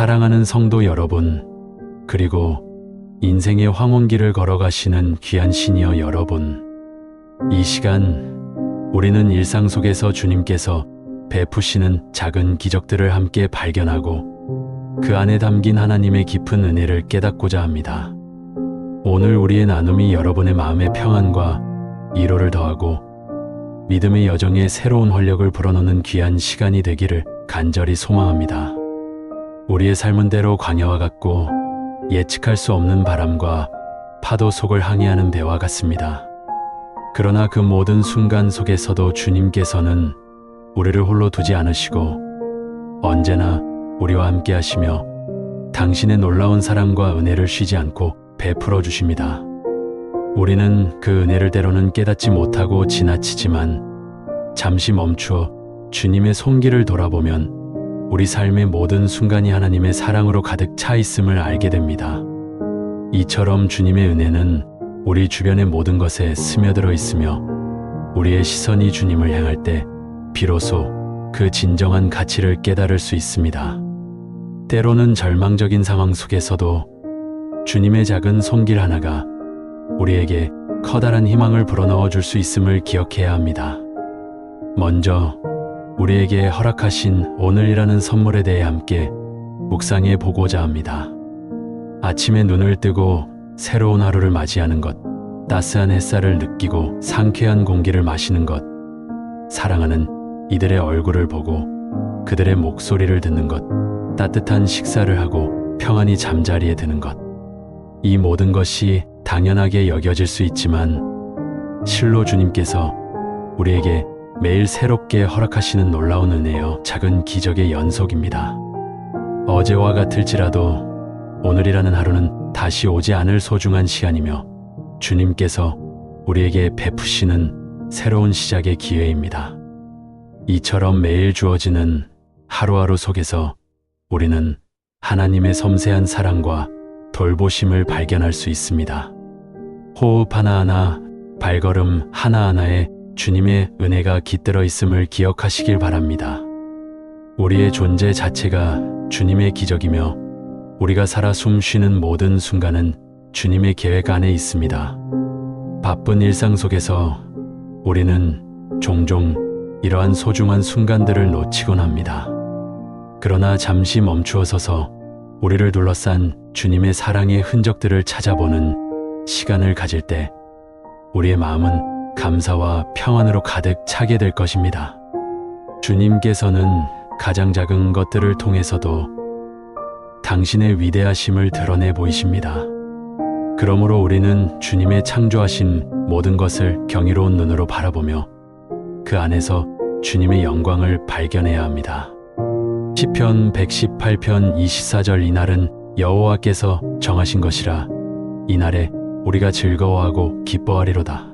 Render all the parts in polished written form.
사랑하는 성도 여러분, 그리고 인생의 황혼길을 걸어가시는 귀한 시니어 여러분, 이 시간 우리는 일상 속에서 주님께서 베푸시는 작은 기적들을 함께 발견하고 그 안에 담긴 하나님의 깊은 은혜를 깨닫고자 합니다. 오늘 우리의 나눔이 여러분의 마음의 평안과 위로를 더하고 믿음의 여정에 새로운 활력을 불어넣는 귀한 시간이 되기를 간절히 소망합니다. 우리의 삶은 때로 광야와 같고 예측할 수 없는 바람과 파도 속을 항해하는 배와 같습니다. 그러나 그 모든 순간 속에서도 주님께서는 우리를 홀로 두지 않으시고 언제나 우리와 함께 하시며 당신의 놀라운 사랑과 은혜를 쉬지 않고 베풀어 주십니다. 우리는 그 은혜를 때로는 깨닫지 못하고 지나치지만 잠시 멈추어 주님의 손길을 돌아보면 우리 삶의 모든 순간이 하나님의 사랑으로 가득 차 있음을 알게 됩니다. 이처럼 주님의 은혜는 우리 주변의 모든 것에 스며들어 있으며 우리의 시선이 주님을 향할 때 비로소 그 진정한 가치를 깨달을 수 있습니다. 때로는 절망적인 상황 속에서도 주님의 작은 손길 하나가 우리에게 커다란 희망을 불어넣어 줄 수 있음을 기억해야 합니다. 먼저 우리에게 허락하신 오늘이라는 선물에 대해 함께 묵상해 보고자 합니다. 아침에 눈을 뜨고 새로운 하루를 맞이하는 것, 따스한 햇살을 느끼고 상쾌한 공기를 마시는 것, 사랑하는 이들의 얼굴을 보고 그들의 목소리를 듣는 것, 따뜻한 식사를 하고 평안히 잠자리에 드는 것. 이 모든 것이 당연하게 여겨질 수 있지만 실로 주님께서 우리에게 매일 새롭게 허락하시는 놀라운 은혜여 작은 기적의 연속입니다. 어제와 같을지라도 오늘이라는 하루는 다시 오지 않을 소중한 시간이며 주님께서 우리에게 베푸시는 새로운 시작의 기회입니다. 이처럼 매일 주어지는 하루하루 속에서 우리는 하나님의 섬세한 사랑과 돌보심을 발견할 수 있습니다. 호흡 하나하나, 발걸음 하나하나에 주님의 은혜가 깃들어 있음을 기억하시길 바랍니다. 우리의 존재 자체가 주님의 기적이며 우리가 살아 숨 쉬는 모든 순간은 주님의 계획 안에 있습니다. 바쁜 일상 속에서 우리는 종종 이러한 소중한 순간들을 놓치곤 합니다. 그러나 잠시 멈추어 서서 우리를 둘러싼 주님의 사랑의 흔적들을 찾아보는 시간을 가질 때 우리의 마음은 감사와 평안으로 가득 차게 될 것입니다. 주님께서는 가장 작은 것들을 통해서도 당신의 위대하심을 드러내 보이십니다. 그러므로 우리는 주님의 창조하신 모든 것을 경이로운 눈으로 바라보며 그 안에서 주님의 영광을 발견해야 합니다. 시편 118편 24절 이날은 여호와께서 정하신 것이라 이날에 우리가 즐거워하고 기뻐하리로다.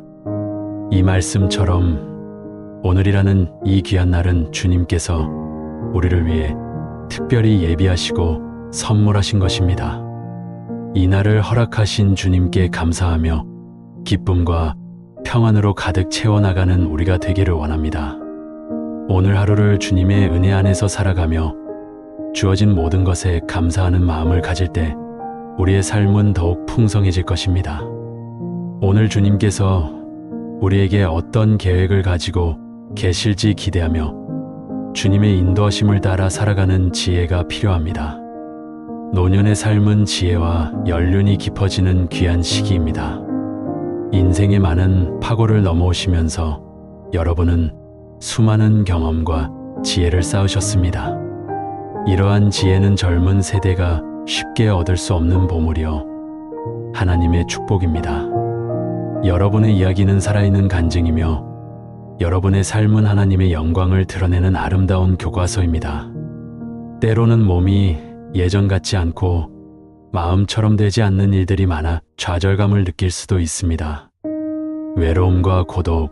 이 말씀처럼 오늘이라는 이 귀한 날은 주님께서 우리를 위해 특별히 예비하시고 선물하신 것입니다. 이 날을 허락하신 주님께 감사하며 기쁨과 평안으로 가득 채워나가는 우리가 되기를 원합니다. 오늘 하루를 주님의 은혜 안에서 살아가며 주어진 모든 것에 감사하는 마음을 가질 때 우리의 삶은 더욱 풍성해질 것입니다. 오늘 주님께서 우리에게 어떤 계획을 가지고 계실지 기대하며 주님의 인도하심을 따라 살아가는 지혜가 필요합니다. 노년의 삶은 지혜와 연륜이 깊어지는 귀한 시기입니다. 인생의 많은 파고를 넘어오시면서 여러분은 수많은 경험과 지혜를 쌓으셨습니다. 이러한 지혜는 젊은 세대가 쉽게 얻을 수 없는 보물이요 하나님의 축복입니다. 여러분의 이야기는 살아있는 간증이며 여러분의 삶은 하나님의 영광을 드러내는 아름다운 교과서입니다. 때로는 몸이 예전 같지 않고 마음처럼 되지 않는 일들이 많아 좌절감을 느낄 수도 있습니다. 외로움과 고독,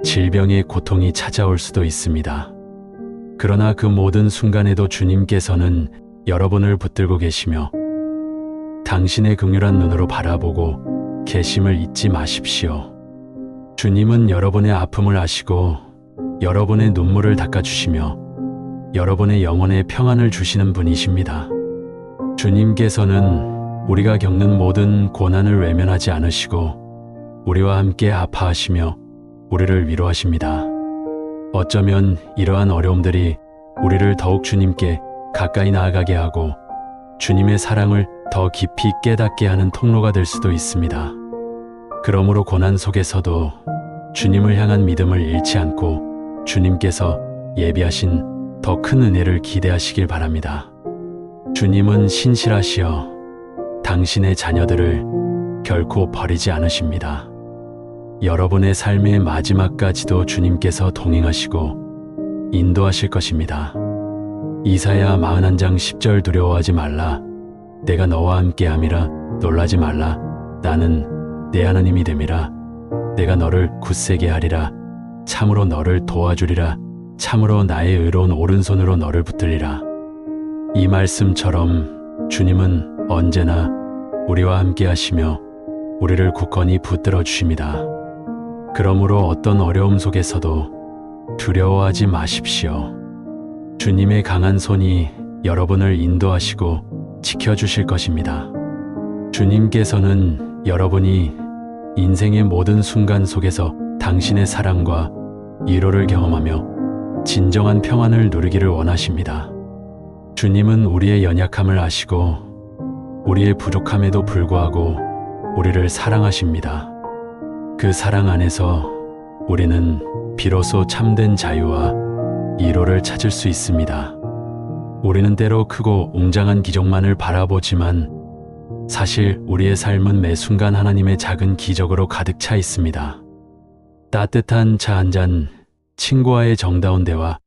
질병의 고통이 찾아올 수도 있습니다. 그러나 그 모든 순간에도 주님께서는 여러분을 붙들고 계시며 당신의 긍휼한 눈으로 바라보고 계심을 잊지 마십시오. 주님은 여러분의 아픔을 아시고 여러분의 눈물을 닦아주시며 여러분의 영혼에 평안을 주시는 분이십니다. 주님께서는 우리가 겪는 모든 고난을 외면하지 않으시고 우리와 함께 아파하시며 우리를 위로하십니다. 어쩌면 이러한 어려움들이 우리를 더욱 주님께 가까이 나아가게 하고 주님의 사랑을 더 깊이 깨닫게 하는 통로가 될 수도 있습니다. 그러므로 고난 속에서도 주님을 향한 믿음을 잃지 않고 주님께서 예비하신 더 큰 은혜를 기대하시길 바랍니다. 주님은 신실하시어 당신의 자녀들을 결코 버리지 않으십니다. 여러분의 삶의 마지막까지도 주님께서 동행하시고 인도하실 것입니다. 이사야 41장 10절 두려워하지 말라. 내가 너와 함께함이라. 놀라지 말라. 나는 내 하나님이 됨이라. 내가 너를 굳세게 하리라. 참으로 너를 도와주리라. 참으로 나의 의로운 오른손으로 너를 붙들리라. 이 말씀처럼 주님은 언제나 우리와 함께 하시며 우리를 굳건히 붙들어 주십니다. 그러므로 어떤 어려움 속에서도 두려워하지 마십시오. 주님의 강한 손이 여러분을 인도하시고 지켜주실 것입니다. 주님께서는 여러분이 인생의 모든 순간 속에서 당신의 사랑과 위로를 경험하며 진정한 평안을 누리기를 원하십니다. 주님은 우리의 연약함을 아시고 우리의 부족함에도 불구하고 우리를 사랑하십니다. 그 사랑 안에서 우리는 비로소 참된 자유와 위로를 찾을 수 있습니다. 우리는 때로 크고 웅장한 기적만을 바라보지만 사실 우리의 삶은 매 순간 하나님의 작은 기적으로 가득 차 있습니다. 따뜻한 차 한 잔, 친구와의 정다운 대화,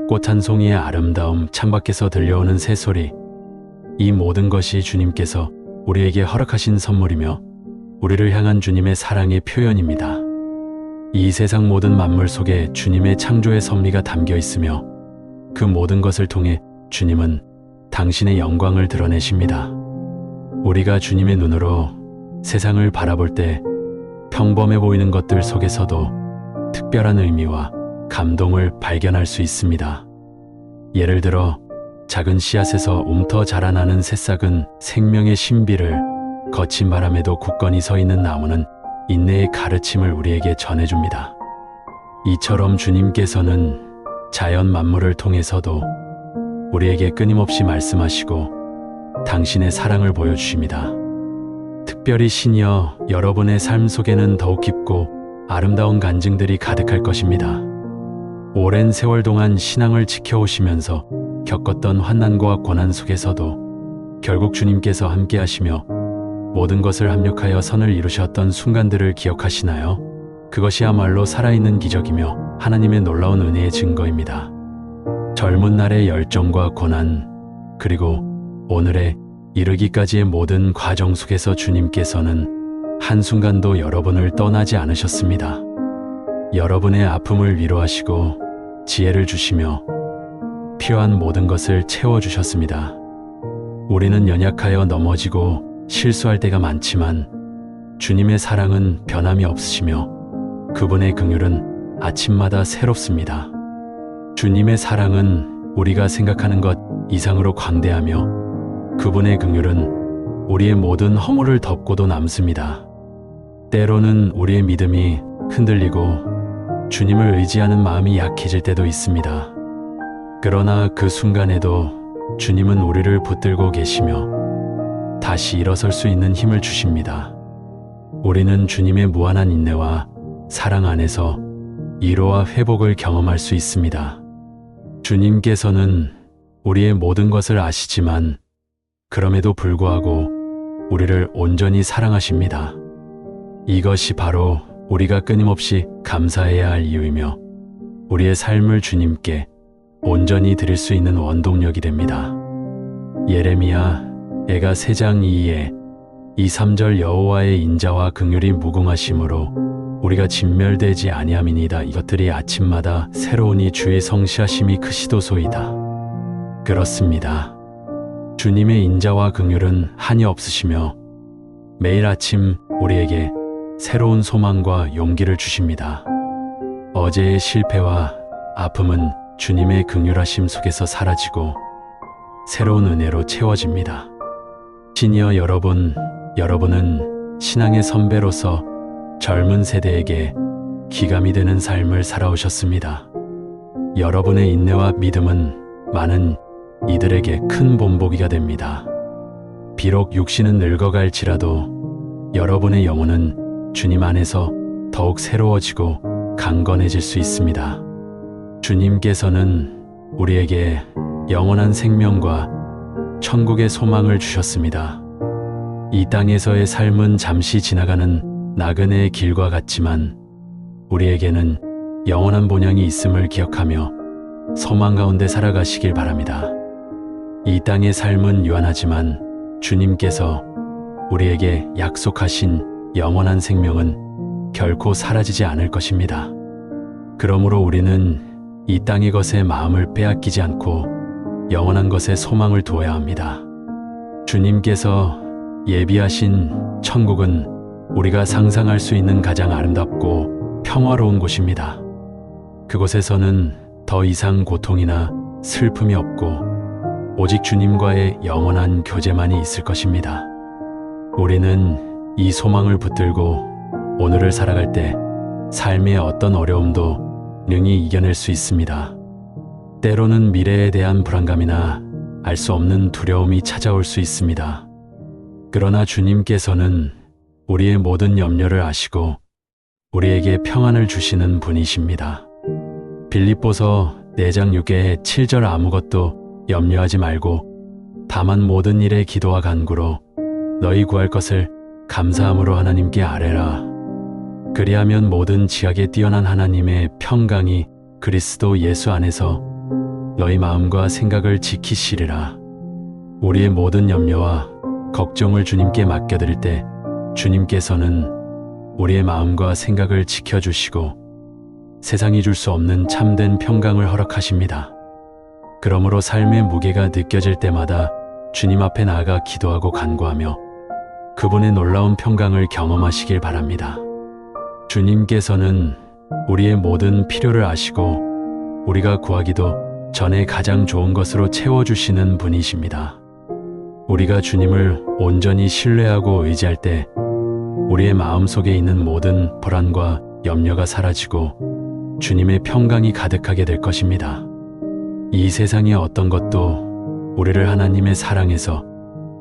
꽃 한 송이의 아름다움, 창밖에서 들려오는 새소리, 이 모든 것이 주님께서 우리에게 허락하신 선물이며 우리를 향한 주님의 사랑의 표현입니다. 이 세상 모든 만물 속에 주님의 창조의 섭리가 담겨 있으며 그 모든 것을 통해 주님은 당신의 영광을 드러내십니다. 우리가 주님의 눈으로 세상을 바라볼 때 평범해 보이는 것들 속에서도 특별한 의미와 감동을 발견할 수 있습니다. 예를 들어 작은 씨앗에서 움터 자라나는 새싹은 생명의 신비를, 거친 바람에도 굳건히 서 있는 나무는 인내의 가르침을 우리에게 전해줍니다. 이처럼 주님께서는 자연 만물을 통해서도 우리에게 끊임없이 말씀하시고 당신의 사랑을 보여주십니다. 특별히 신이여, 여러분의 삶 속에는 더욱 깊고 아름다운 간증들이 가득할 것입니다. 오랜 세월 동안 신앙을 지켜오시면서 겪었던 환난과 고난 속에서도 결국 주님께서 함께 하시며 모든 것을 합력하여 선을 이루셨던 순간들을 기억하시나요? 그것이야말로 살아있는 기적이며 하나님의 놀라운 은혜의 증거입니다. 젊은 날의 열정과 고난, 그리고 오늘에 이르기까지의 모든 과정 속에서 주님께서는 한순간도 여러분을 떠나지 않으셨습니다. 여러분의 아픔을 위로하시고 지혜를 주시며 필요한 모든 것을 채워주셨습니다. 우리는 연약하여 넘어지고 실수할 때가 많지만 주님의 사랑은 변함이 없으시며 그분의 긍휼은 아침마다 새롭습니다. 주님의 사랑은 우리가 생각하는 것 이상으로 광대하며 그분의 긍휼은 우리의 모든 허물을 덮고도 남습니다. 때로는 우리의 믿음이 흔들리고 주님을 의지하는 마음이 약해질 때도 있습니다. 그러나 그 순간에도 주님은 우리를 붙들고 계시며 다시 일어설 수 있는 힘을 주십니다. 우리는 주님의 무한한 인내와 사랑 안에서 위로와 회복을 경험할 수 있습니다. 주님께서는 우리의 모든 것을 아시지만 그럼에도 불구하고 우리를 온전히 사랑하십니다. 이것이 바로 우리가 끊임없이 감사해야 할 이유이며 우리의 삶을 주님께 온전히 드릴 수 있는 원동력이 됩니다. 예레미야 애가 3장 2에 2~3절 여호와의 인자와 긍휼이 무궁하심으로 우리가 진멸되지 아니함이니이다. 이것들이 아침마다 새로우니 주의 성시하심이 크시도소이다. 그렇습니다. 주님의 인자와 긍휼은 한이 없으시며 매일 아침 우리에게 새로운 소망과 용기를 주십니다. 어제의 실패와 아픔은 주님의 긍휼하심 속에서 사라지고 새로운 은혜로 채워집니다. 시니어 여러분, 여러분은 신앙의 선배로서 젊은 세대에게 기감이 되는 삶을 살아오셨습니다. 여러분의 인내와 믿음은 많은 이들에게 큰 본보기가 됩니다. 비록 육신은 늙어갈지라도 여러분의 영혼은 주님 안에서 더욱 새로워지고 강건해질 수 있습니다. 주님께서는 우리에게 영원한 생명과 천국의 소망을 주셨습니다. 이 땅에서의 삶은 잠시 지나가는 나그네의 길과 같지만 우리에게는 영원한 본향이 있음을 기억하며 소망 가운데 살아가시길 바랍니다. 이 땅의 삶은 유한하지만 주님께서 우리에게 약속하신 영원한 생명은 결코 사라지지 않을 것입니다. 그러므로 우리는 이 땅의 것에 마음을 빼앗기지 않고 영원한 것에 소망을 두어야 합니다. 주님께서 예비하신 천국은 우리가 상상할 수 있는 가장 아름답고 평화로운 곳입니다. 그곳에서는 더 이상 고통이나 슬픔이 없고 오직 주님과의 영원한 교제만이 있을 것입니다. 우리는 이 소망을 붙들고 오늘을 살아갈 때 삶의 어떤 어려움도 능히 이겨낼 수 있습니다. 때로는 미래에 대한 불안감이나 알 수 없는 두려움이 찾아올 수 있습니다. 그러나 주님께서는 우리의 모든 염려를 아시고 우리에게 평안을 주시는 분이십니다. 빌립보서 4장 6의 7절 아무것도 염려하지 말고 다만 모든 일에 기도와 간구로 너희 구할 것을 감사함으로 하나님께 아뢰라. 그리하면 모든 지각에 뛰어난 하나님의 평강이 그리스도 예수 안에서 너희 마음과 생각을 지키시리라. 우리의 모든 염려와 걱정을 주님께 맡겨드릴 때 주님께서는 우리의 마음과 생각을 지켜주시고 세상이 줄 수 없는 참된 평강을 허락하십니다. 그러므로 삶의 무게가 느껴질 때마다 주님 앞에 나아가 기도하고 간구하며 그분의 놀라운 평강을 경험하시길 바랍니다. 주님께서는 우리의 모든 필요를 아시고 우리가 구하기도 전에 가장 좋은 것으로 채워주시는 분이십니다. 우리가 주님을 온전히 신뢰하고 의지할 때 우리의 마음속에 있는 모든 불안과 염려가 사라지고 주님의 평강이 가득하게 될 것입니다. 이 세상의 어떤 것도 우리를 하나님의 사랑에서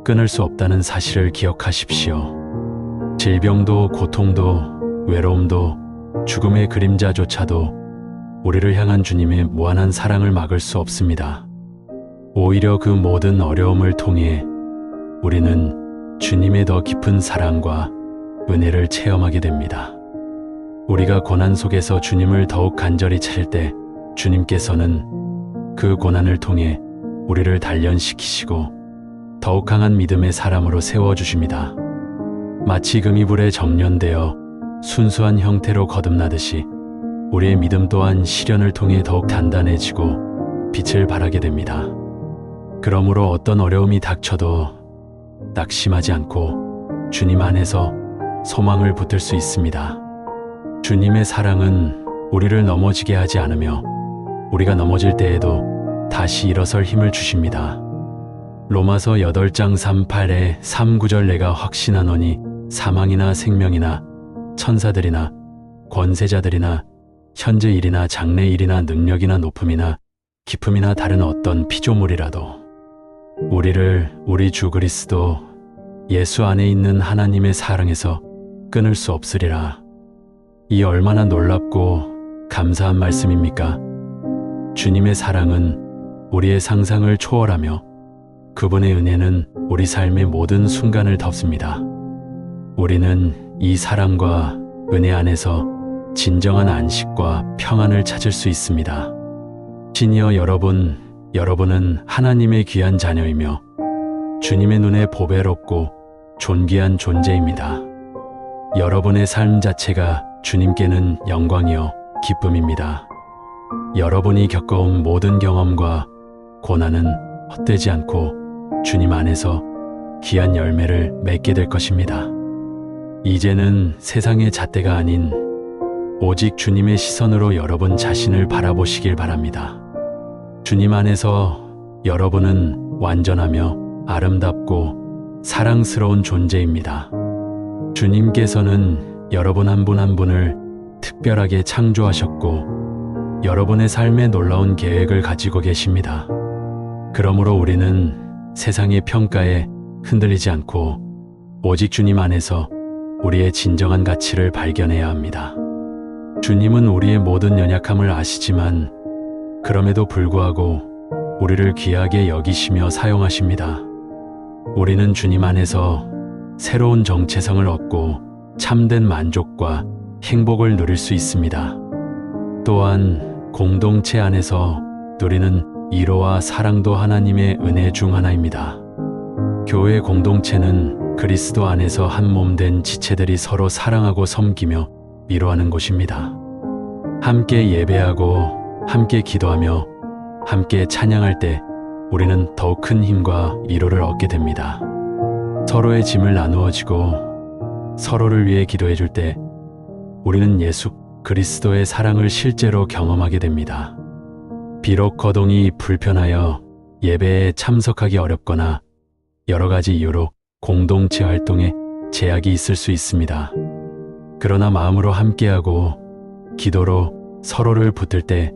끊을 수 없다는 사실을 기억하십시오. 질병도 고통도 외로움도 죽음의 그림자조차도 우리를 향한 주님의 무한한 사랑을 막을 수 없습니다. 오히려 그 모든 어려움을 통해 우리는 주님의 더 깊은 사랑과 은혜를 체험하게 됩니다. 우리가 고난 속에서 주님을 더욱 간절히 찾을 때 주님께서는 그 고난을 통해 우리를 단련시키시고 더욱 강한 믿음의 사람으로 세워주십니다. 마치 금이불에 정련되어 순수한 형태로 거듭나듯이 우리의 믿음 또한 시련을 통해 더욱 단단해지고 빛을 발하게 됩니다. 그러므로 어떤 어려움이 닥쳐도 낙심하지 않고 주님 안에서 소망을 붙들 수 있습니다. 주님의 사랑은 우리를 넘어지게 하지 않으며 우리가 넘어질 때에도 다시 일어설 힘을 주십니다. 로마서 8장 38에 3-9절 내가 확신하노니 사망이나 생명이나 천사들이나 권세자들이나 현재 일이나 장래 일이나 능력이나 높음이나 깊음이나 다른 어떤 피조물이라도 우리를 우리 주 그리스도 예수 안에 있는 하나님의 사랑에서 끊을 수 없으리라. 이 얼마나 놀랍고 감사한 말씀입니까? 주님의 사랑은 우리의 상상을 초월하며 그분의 은혜는 우리 삶의 모든 순간을 덮습니다. 우리는 이 사랑과 은혜 안에서 진정한 안식과 평안을 찾을 수 있습니다. 시니어 여러분, 여러분은 하나님의 귀한 자녀이며 주님의 눈에 보배롭고 존귀한 존재입니다. 여러분의 삶 자체가 주님께는 영광이요 기쁨입니다. 여러분이 겪어온 모든 경험과 고난은 헛되지 않고 주님 안에서 귀한 열매를 맺게 될 것입니다. 이제는 세상의 잣대가 아닌 오직 주님의 시선으로 여러분 자신을 바라보시길 바랍니다. 주님 안에서 여러분은 완전하며 아름답고 사랑스러운 존재입니다. 주님께서는 여러분 한 분 한 분을 특별하게 창조하셨고 여러분의 삶에 놀라운 계획을 가지고 계십니다. 그러므로 우리는 세상의 평가에 흔들리지 않고 오직 주님 안에서 우리의 진정한 가치를 발견해야 합니다. 주님은 우리의 모든 연약함을 아시지만 그럼에도 불구하고 우리를 귀하게 여기시며 사용하십니다. 우리는 주님 안에서 새로운 정체성을 얻고 참된 만족과 행복을 누릴 수 있습니다. 또한 공동체 안에서 누리는 위로와 사랑도 하나님의 은혜 중 하나입니다. 교회 공동체는 그리스도 안에서 한 몸 된 지체들이 서로 사랑하고 섬기며 위로하는 곳입니다. 함께 예배하고 함께 기도하며 함께 찬양할 때 우리는 더욱 큰 힘과 위로를 얻게 됩니다. 서로의 짐을 나누어지고 서로를 위해 기도해 줄 때 우리는 예수 그리스도의 사랑을 실제로 경험하게 됩니다. 비록 거동이 불편하여 예배에 참석하기 어렵거나 여러 가지 이유로 공동체 활동에 제약이 있을 수 있습니다. 그러나 마음으로 함께하고 기도로 서로를 붙들 때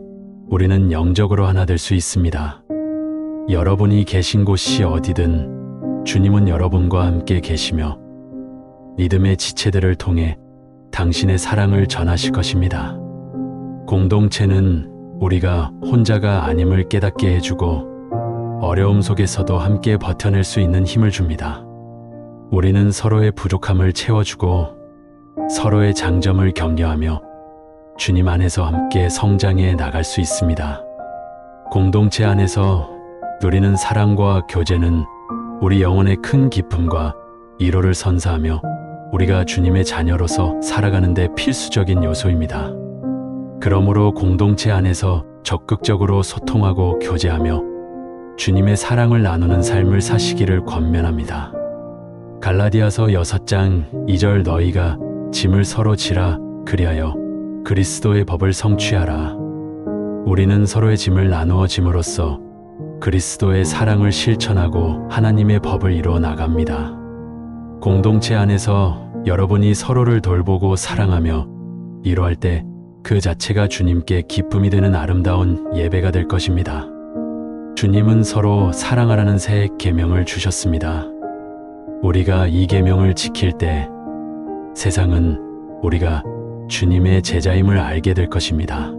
우리는 영적으로 하나 될 수 있습니다. 여러분이 계신 곳이 어디든 주님은 여러분과 함께 계시며 믿음의 지체들을 통해 당신의 사랑을 전하실 것입니다. 공동체는 우리가 혼자가 아님을 깨닫게 해주고 어려움 속에서도 함께 버텨낼 수 있는 힘을 줍니다. 우리는 서로의 부족함을 채워주고 서로의 장점을 격려하며 주님 안에서 함께 성장해 나갈 수 있습니다. 공동체 안에서 누리는 사랑과 교제는 우리 영혼의 큰 기쁨과 위로를 선사하며 우리가 주님의 자녀로서 살아가는 데 필수적인 요소입니다. 그러므로 공동체 안에서 적극적으로 소통하고 교제하며 주님의 사랑을 나누는 삶을 사시기를 권면합니다. 갈라디아서 6장 2절 너희가 짐을 서로 지라 그리하여 그리스도의 법을 성취하라. 우리는 서로의 짐을 나누어 짐으로써 그리스도의 사랑을 실천하고 하나님의 법을 이루어 나갑니다. 공동체 안에서 여러분이 서로를 돌보고 사랑하며 위로할 때 그 자체가 주님께 기쁨이 되는 아름다운 예배가 될 것입니다. 주님은 서로 사랑하라는 새 계명을 주셨습니다. 우리가 이 계명을 지킬 때 세상은 우리가 주님의 제자임을 알게 될 것입니다.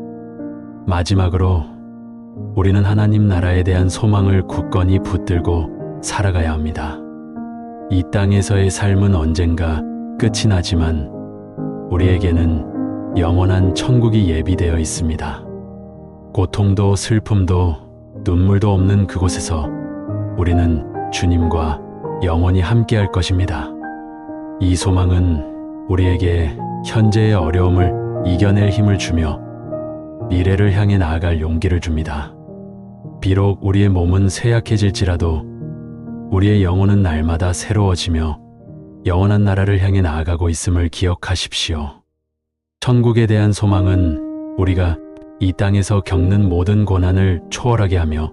마지막으로 우리는 하나님 나라에 대한 소망을 굳건히 붙들고 살아가야 합니다. 이 땅에서의 삶은 언젠가 끝이 나지만 우리에게는 영원한 천국이 예비되어 있습니다. 고통도 슬픔도 눈물도 없는 그곳에서 우리는 주님과 영원히 함께할 것입니다. 이 소망은 우리에게 현재의 어려움을 이겨낼 힘을 주며 미래를 향해 나아갈 용기를 줍니다. 비록 우리의 몸은 쇠약해질지라도 우리의 영혼은 날마다 새로워지며 영원한 나라를 향해 나아가고 있음을 기억하십시오. 천국에 대한 소망은 우리가 이 땅에서 겪는 모든 고난을 초월하게 하며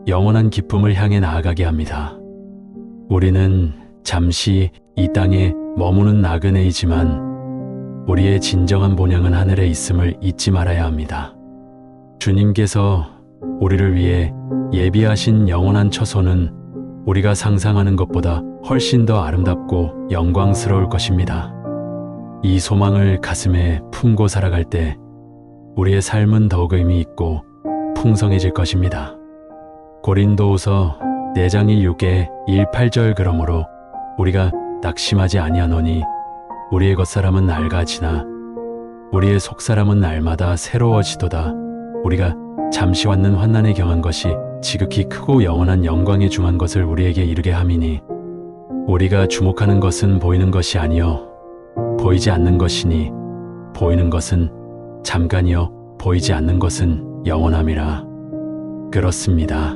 영원한 기쁨을 향해 나아가게 합니다. 우리는 잠시 이 땅에 머무는 나그네이지만 우리의 진정한 본향은 하늘에 있음을 잊지 말아야 합니다. 주님께서 우리를 위해 예비하신 영원한 처소는 우리가 상상하는 것보다 훨씬 더 아름답고 영광스러울 것입니다. 이 소망을 가슴에 품고 살아갈 때 우리의 삶은 더욱 의미 있고 풍성해질 것입니다. 고린도후서 4장 6에 1-8절 그러므로 우리가 낙심하지 아니하노니 우리의 겉사람은 낡아지나 우리의 속사람은 날마다 새로워지도다. 우리가 잠시 왔는 환난에 경한 것이 지극히 크고 영원한 영광에 중한 것을 우리에게 이르게 함이니 우리가 주목하는 것은 보이는 것이 아니요 보이지 않는 것이니 보이는 것은 잠깐이요 보이지 않는 것은 영원함이라. 그렇습니다.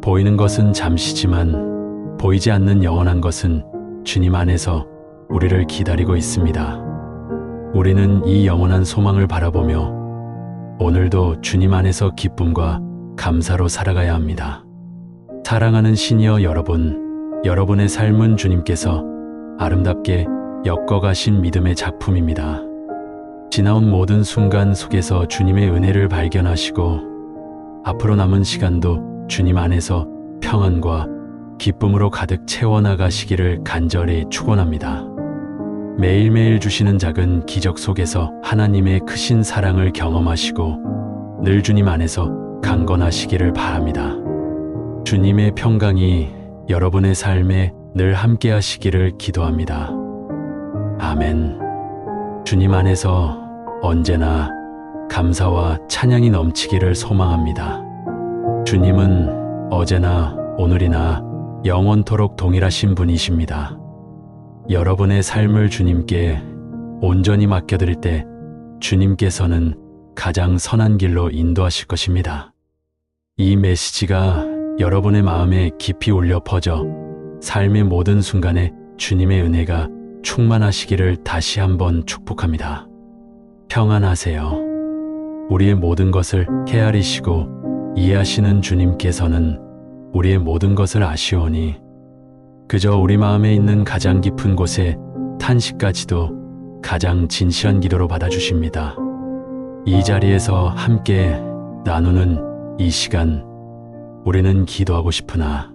보이는 것은 잠시지만 보이지 않는 영원한 것은 주님 안에서 우리를 기다리고 있습니다. 우리는 이 영원한 소망을 바라보며 오늘도 주님 안에서 기쁨과 감사로 살아가야 합니다. 사랑하는 시니어 여러분, 여러분의 삶은 주님께서 아름답게 엮어가신 믿음의 작품입니다. 지나온 모든 순간 속에서 주님의 은혜를 발견하시고 앞으로 남은 시간도 주님 안에서 평안과 기쁨으로 가득 채워나가시기를 간절히 축원합니다. 매일매일 주시는 작은 기적 속에서 하나님의 크신 사랑을 경험하시고 늘 주님 안에서 강건하시기를 바랍니다. 주님의 평강이 여러분의 삶에 늘 함께 하시기를 기도합니다. 아멘. 주님 안에서 언제나 감사와 찬양이 넘치기를 소망합니다. 주님은 어제나 오늘이나 영원토록 동일하신 분이십니다. 여러분의 삶을 주님께 온전히 맡겨드릴 때 주님께서는 가장 선한 길로 인도하실 것입니다. 이 메시지가 여러분의 마음에 깊이 울려 퍼져 삶의 모든 순간에 주님의 은혜가 충만하시기를 다시 한번 축복합니다. 평안하세요. 우리의 모든 것을 헤아리시고 이해하시는 주님께서는 우리의 모든 것을 아시오니 그저 우리 마음에 있는 가장 깊은 곳에 탄식까지도 가장 진실한 기도로 받아주십니다. 이 자리에서 함께 나누는 이 시간, 우리는 기도하고 싶으나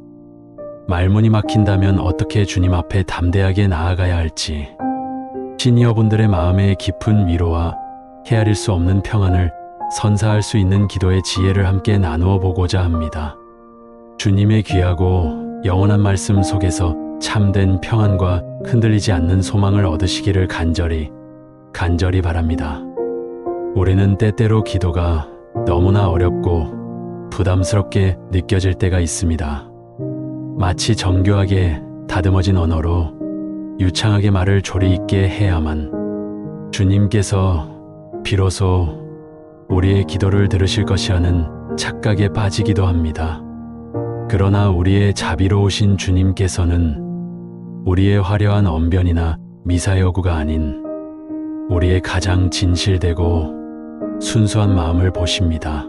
말문이 막힌다면 어떻게 주님 앞에 담대하게 나아가야 할지, 시니어분들의 마음의 깊은 위로와 헤아릴 수 없는 평안을 선사할 수 있는 기도의 지혜를 함께 나누어 보고자 합니다. 주님의 귀하고 영원한 말씀 속에서 참된 평안과 흔들리지 않는 소망을 얻으시기를 간절히 바랍니다. 우리는 때때로 기도가 너무나 어렵고 부담스럽게 느껴질 때가 있습니다. 마치 정교하게 다듬어진 언어로 유창하게 말을 조리 있게 해야만 주님께서 비로소 우리의 기도를 들으실 것이라는 착각에 빠지기도 합니다. 그러나 우리의 자비로우신 주님께서는 우리의 화려한 언변이나 미사여구가 아닌 우리의 가장 진실되고 순수한 마음을 보십니다.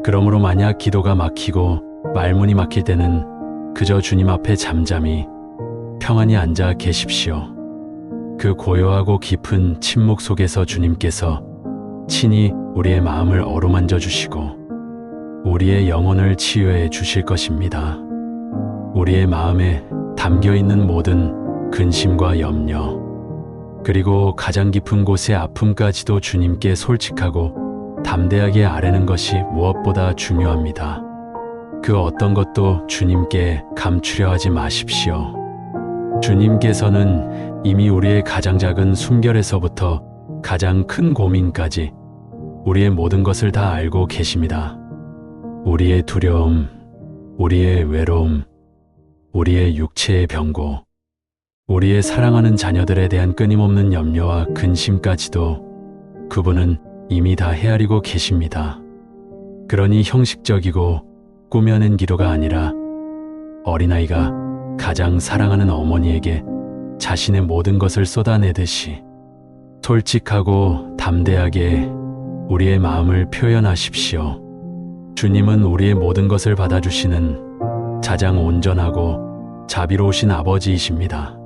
그러므로 만약 기도가 막히고 말문이 막힐 때는 그저 주님 앞에 잠잠히 평안히 앉아 계십시오. 그 고요하고 깊은 침묵 속에서 주님께서 친히 우리의 마음을 어루만져 주시고 우리의 영혼을 치유해 주실 것입니다. 우리의 마음에 담겨 있는 모든 근심과 염려, 그리고 가장 깊은 곳의 아픔까지도 주님께 솔직하고 담대하게 아뢰는 것이 무엇보다 중요합니다. 그 어떤 것도 주님께 감추려 하지 마십시오. 주님께서는 이미 우리의 가장 작은 숨결에서부터 가장 큰 고민까지 우리의 모든 것을 다 알고 계십니다. 우리의 두려움, 우리의 외로움, 우리의 육체의 병고, 우리의 사랑하는 자녀들에 대한 끊임없는 염려와 근심까지도 그분은 이미 다 헤아리고 계십니다. 그러니 형식적이고 꾸며낸 기도가 아니라 어린아이가 가장 사랑하는 어머니에게 자신의 모든 것을 쏟아내듯이 솔직하고 담대하게 우리의 마음을 표현하십시오. 주님은 우리의 모든 것을 받아주시는 가장 온전하고 자비로우신 아버지이십니다.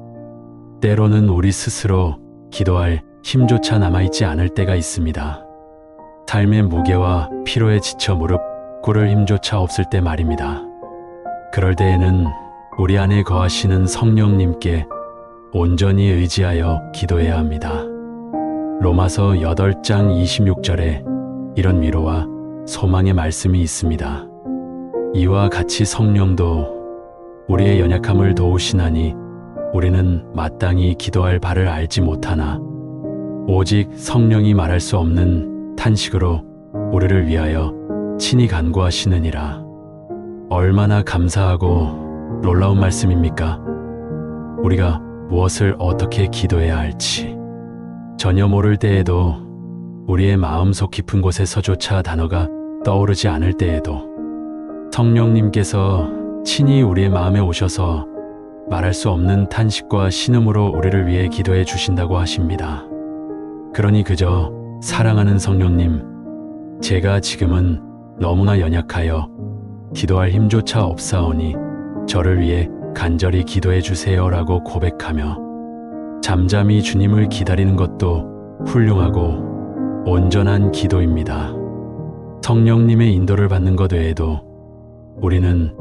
때로는 우리 스스로 기도할 힘조차 남아있지 않을 때가 있습니다. 삶의 무게와 피로에 지쳐 무릎 꿇을 힘조차 없을 때 말입니다. 그럴 때에는 우리 안에 거하시는 성령님께 온전히 의지하여 기도해야 합니다. 로마서 8장 26절에 이런 위로와 소망의 말씀이 있습니다. 이와 같이 성령도 우리의 연약함을 도우시나니 우리는 마땅히 기도할 바를 알지 못하나 오직 성령이 말할 수 없는 탄식으로 우리를 위하여 친히 간구하시느니라. 얼마나 감사하고 놀라운 말씀입니까? 우리가 무엇을 어떻게 기도해야 할지 전혀 모를 때에도, 우리의 마음속 깊은 곳에서조차 단어가 떠오르지 않을 때에도 성령님께서 친히 우리의 마음에 오셔서 말할 수 없는 탄식과 신음으로 우리를 위해 기도해 주신다고 하십니다. 그러니 그저 사랑하는 성령님, 제가 지금은 너무나 연약하여 기도할 힘조차 없사오니 저를 위해 간절히 기도해 주세요라고 고백하며 잠잠히 주님을 기다리는 것도 훌륭하고 온전한 기도입니다. 성령님의 인도를 받는 것 외에도 우리는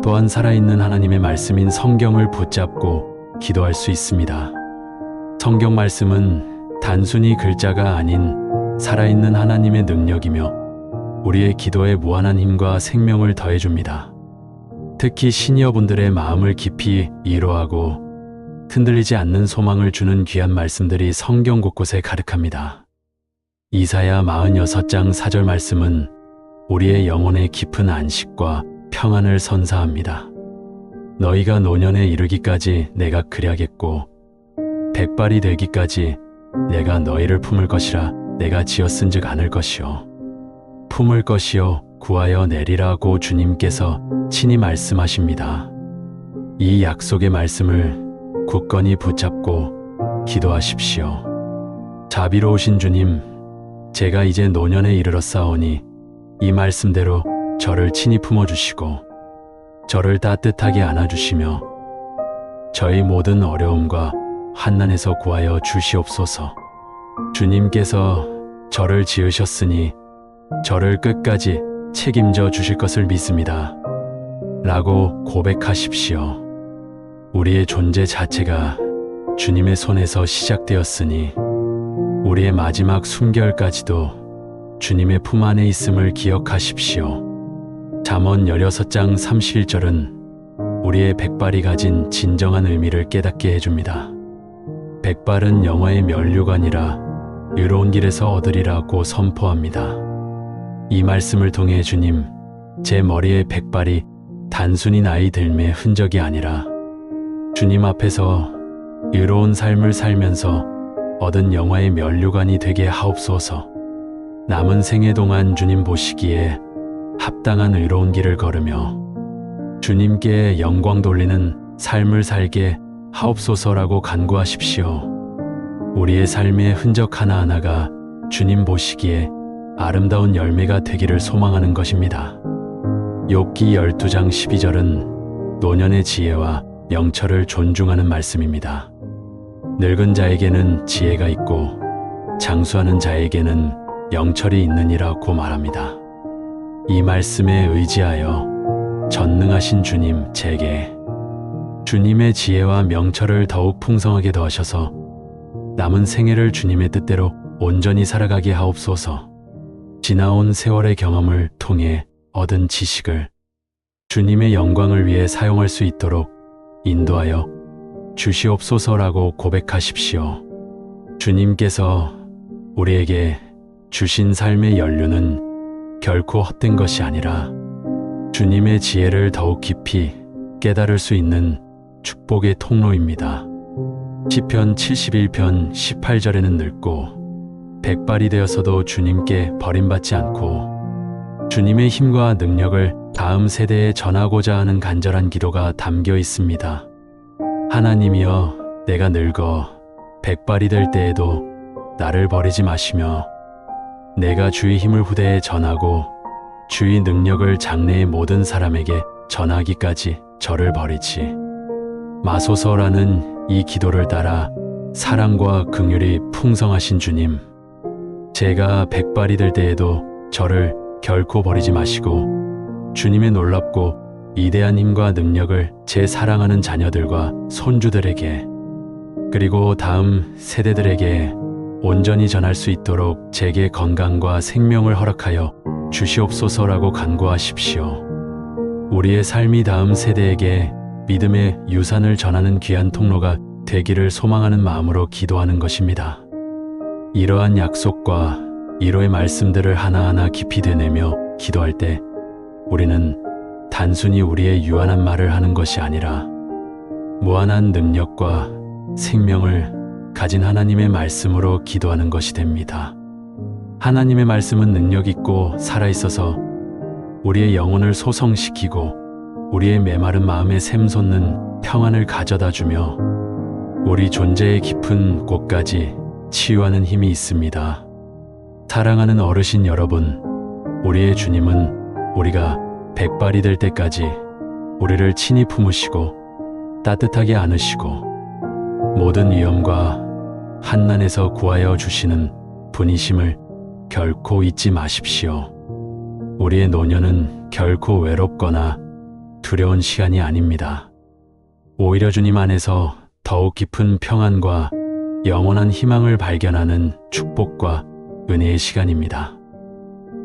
또한 살아있는 하나님의 말씀인 성경을 붙잡고 기도할 수 있습니다. 성경 말씀은 단순히 글자가 아닌 살아있는 하나님의 능력이며 우리의 기도에 무한한 힘과 생명을 더해줍니다. 특히 시니어분들의 마음을 깊이 위로하고 흔들리지 않는 소망을 주는 귀한 말씀들이 성경 곳곳에 가득합니다. 이사야 46장 4절 말씀은 우리의 영혼의 깊은 안식과 평안을 선사합니다. 너희가 노년에 이르기까지 내가 그리하겠고 백발이 되기까지 내가 너희를 품을 것이라. 내가 지었은즉 않을 것이요 품을 것이요 구하여 내리라고 주님께서 친히 말씀하십니다. 이 약속의 말씀을 굳건히 붙잡고 기도하십시오. 자비로우신 주님, 제가 이제 노년에 이르렀사오니 이 말씀대로 저를 친히 품어주시고 저를 따뜻하게 안아주시며 저의 모든 어려움과 환난에서 구하여 주시옵소서. 주님께서 저를 지으셨으니 저를 끝까지 책임져 주실 것을 믿습니다. 라고 고백하십시오. 우리의 존재 자체가 주님의 손에서 시작되었으니 우리의 마지막 숨결까지도 주님의 품 안에 있음을 기억하십시오. 잠언 16장 31절은 우리의 백발이 가진 진정한 의미를 깨닫게 해줍니다. 백발은 영화의 면류관이라 의로운 길에서 얻으리라고 선포합니다. 이 말씀을 통해 주님, 제 머리의 백발이 단순히 나이 들매의 흔적이 아니라 주님 앞에서 의로운 삶을 살면서 얻은 영화의 면류관이 되게 하옵소서. 남은 생애 동안 주님 보시기에 합당한 의로운 길을 걸으며 주님께 영광 돌리는 삶을 살게 하옵소서라고 간구하십시오. 우리의 삶의 흔적 하나하나가 주님 보시기에 아름다운 열매가 되기를 소망하는 것입니다. 욥기 12장 12절은 노년의 지혜와 명철을 존중하는 말씀입니다. 늙은 자에게는 지혜가 있고 장수하는 자에게는 영철이 있느니라고 말합니다. 이 말씀에 의지하여 전능하신 주님 제게 주님의 지혜와 명철을 더욱 풍성하게 더하셔서 남은 생애를 주님의 뜻대로 온전히 살아가게 하옵소서. 지나온 세월의 경험을 통해 얻은 지식을 주님의 영광을 위해 사용할 수 있도록 인도하여 주시옵소서라고 고백하십시오. 주님께서 우리에게 주신 삶의 연료는 결코 헛된 것이 아니라 주님의 지혜를 더욱 깊이 깨달을 수 있는 축복의 통로입니다. 시편 71편 18절에는 늙고 백발이 되어서도 주님께 버림받지 않고 주님의 힘과 능력을 다음 세대에 전하고자 하는 간절한 기도가 담겨 있습니다. 하나님이여, 내가 늙어 백발이 될 때에도 나를 버리지 마시며 내가 주의 힘을 후대에 전하고 주의 능력을 장래의 모든 사람에게 전하기까지 저를 버리지 마소서라는 이 기도를 따라 사랑과 긍휼이 풍성하신 주님, 제가 백발이 될 때에도 저를 결코 버리지 마시고 주님의 놀랍고 위대한 힘과 능력을 제 사랑하는 자녀들과 손주들에게 그리고 다음 세대들에게 온전히 전할 수 있도록 제게 건강과 생명을 허락하여 주시옵소서라고 간구하십시오. 우리의 삶이 다음 세대에게 믿음의 유산을 전하는 귀한 통로가 되기를 소망하는 마음으로 기도하는 것입니다. 이러한 약속과 위로의 말씀들을 하나하나 깊이 되뇌며 기도할 때 우리는 단순히 우리의 유한한 말을 하는 것이 아니라 무한한 능력과 생명을 가진 하나님의 말씀으로 기도하는 것이 됩니다. 하나님의 말씀은 능력 있고 살아있어서 우리의 영혼을 소성시키고 우리의 메마른 마음에 샘솟는 평안을 가져다 주며 우리 존재의 깊은 곳까지 치유하는 힘이 있습니다. 사랑하는 어르신 여러분, 우리의 주님은 우리가 백발이 될 때까지 우리를 친히 품으시고 따뜻하게 안으시고 모든 위험과 환난에서 구하여 주시는 분이심을 결코 잊지 마십시오. 우리의 노년은 결코 외롭거나 두려운 시간이 아닙니다. 오히려 주님 안에서 더욱 깊은 평안과 영원한 희망을 발견하는 축복과 은혜의 시간입니다.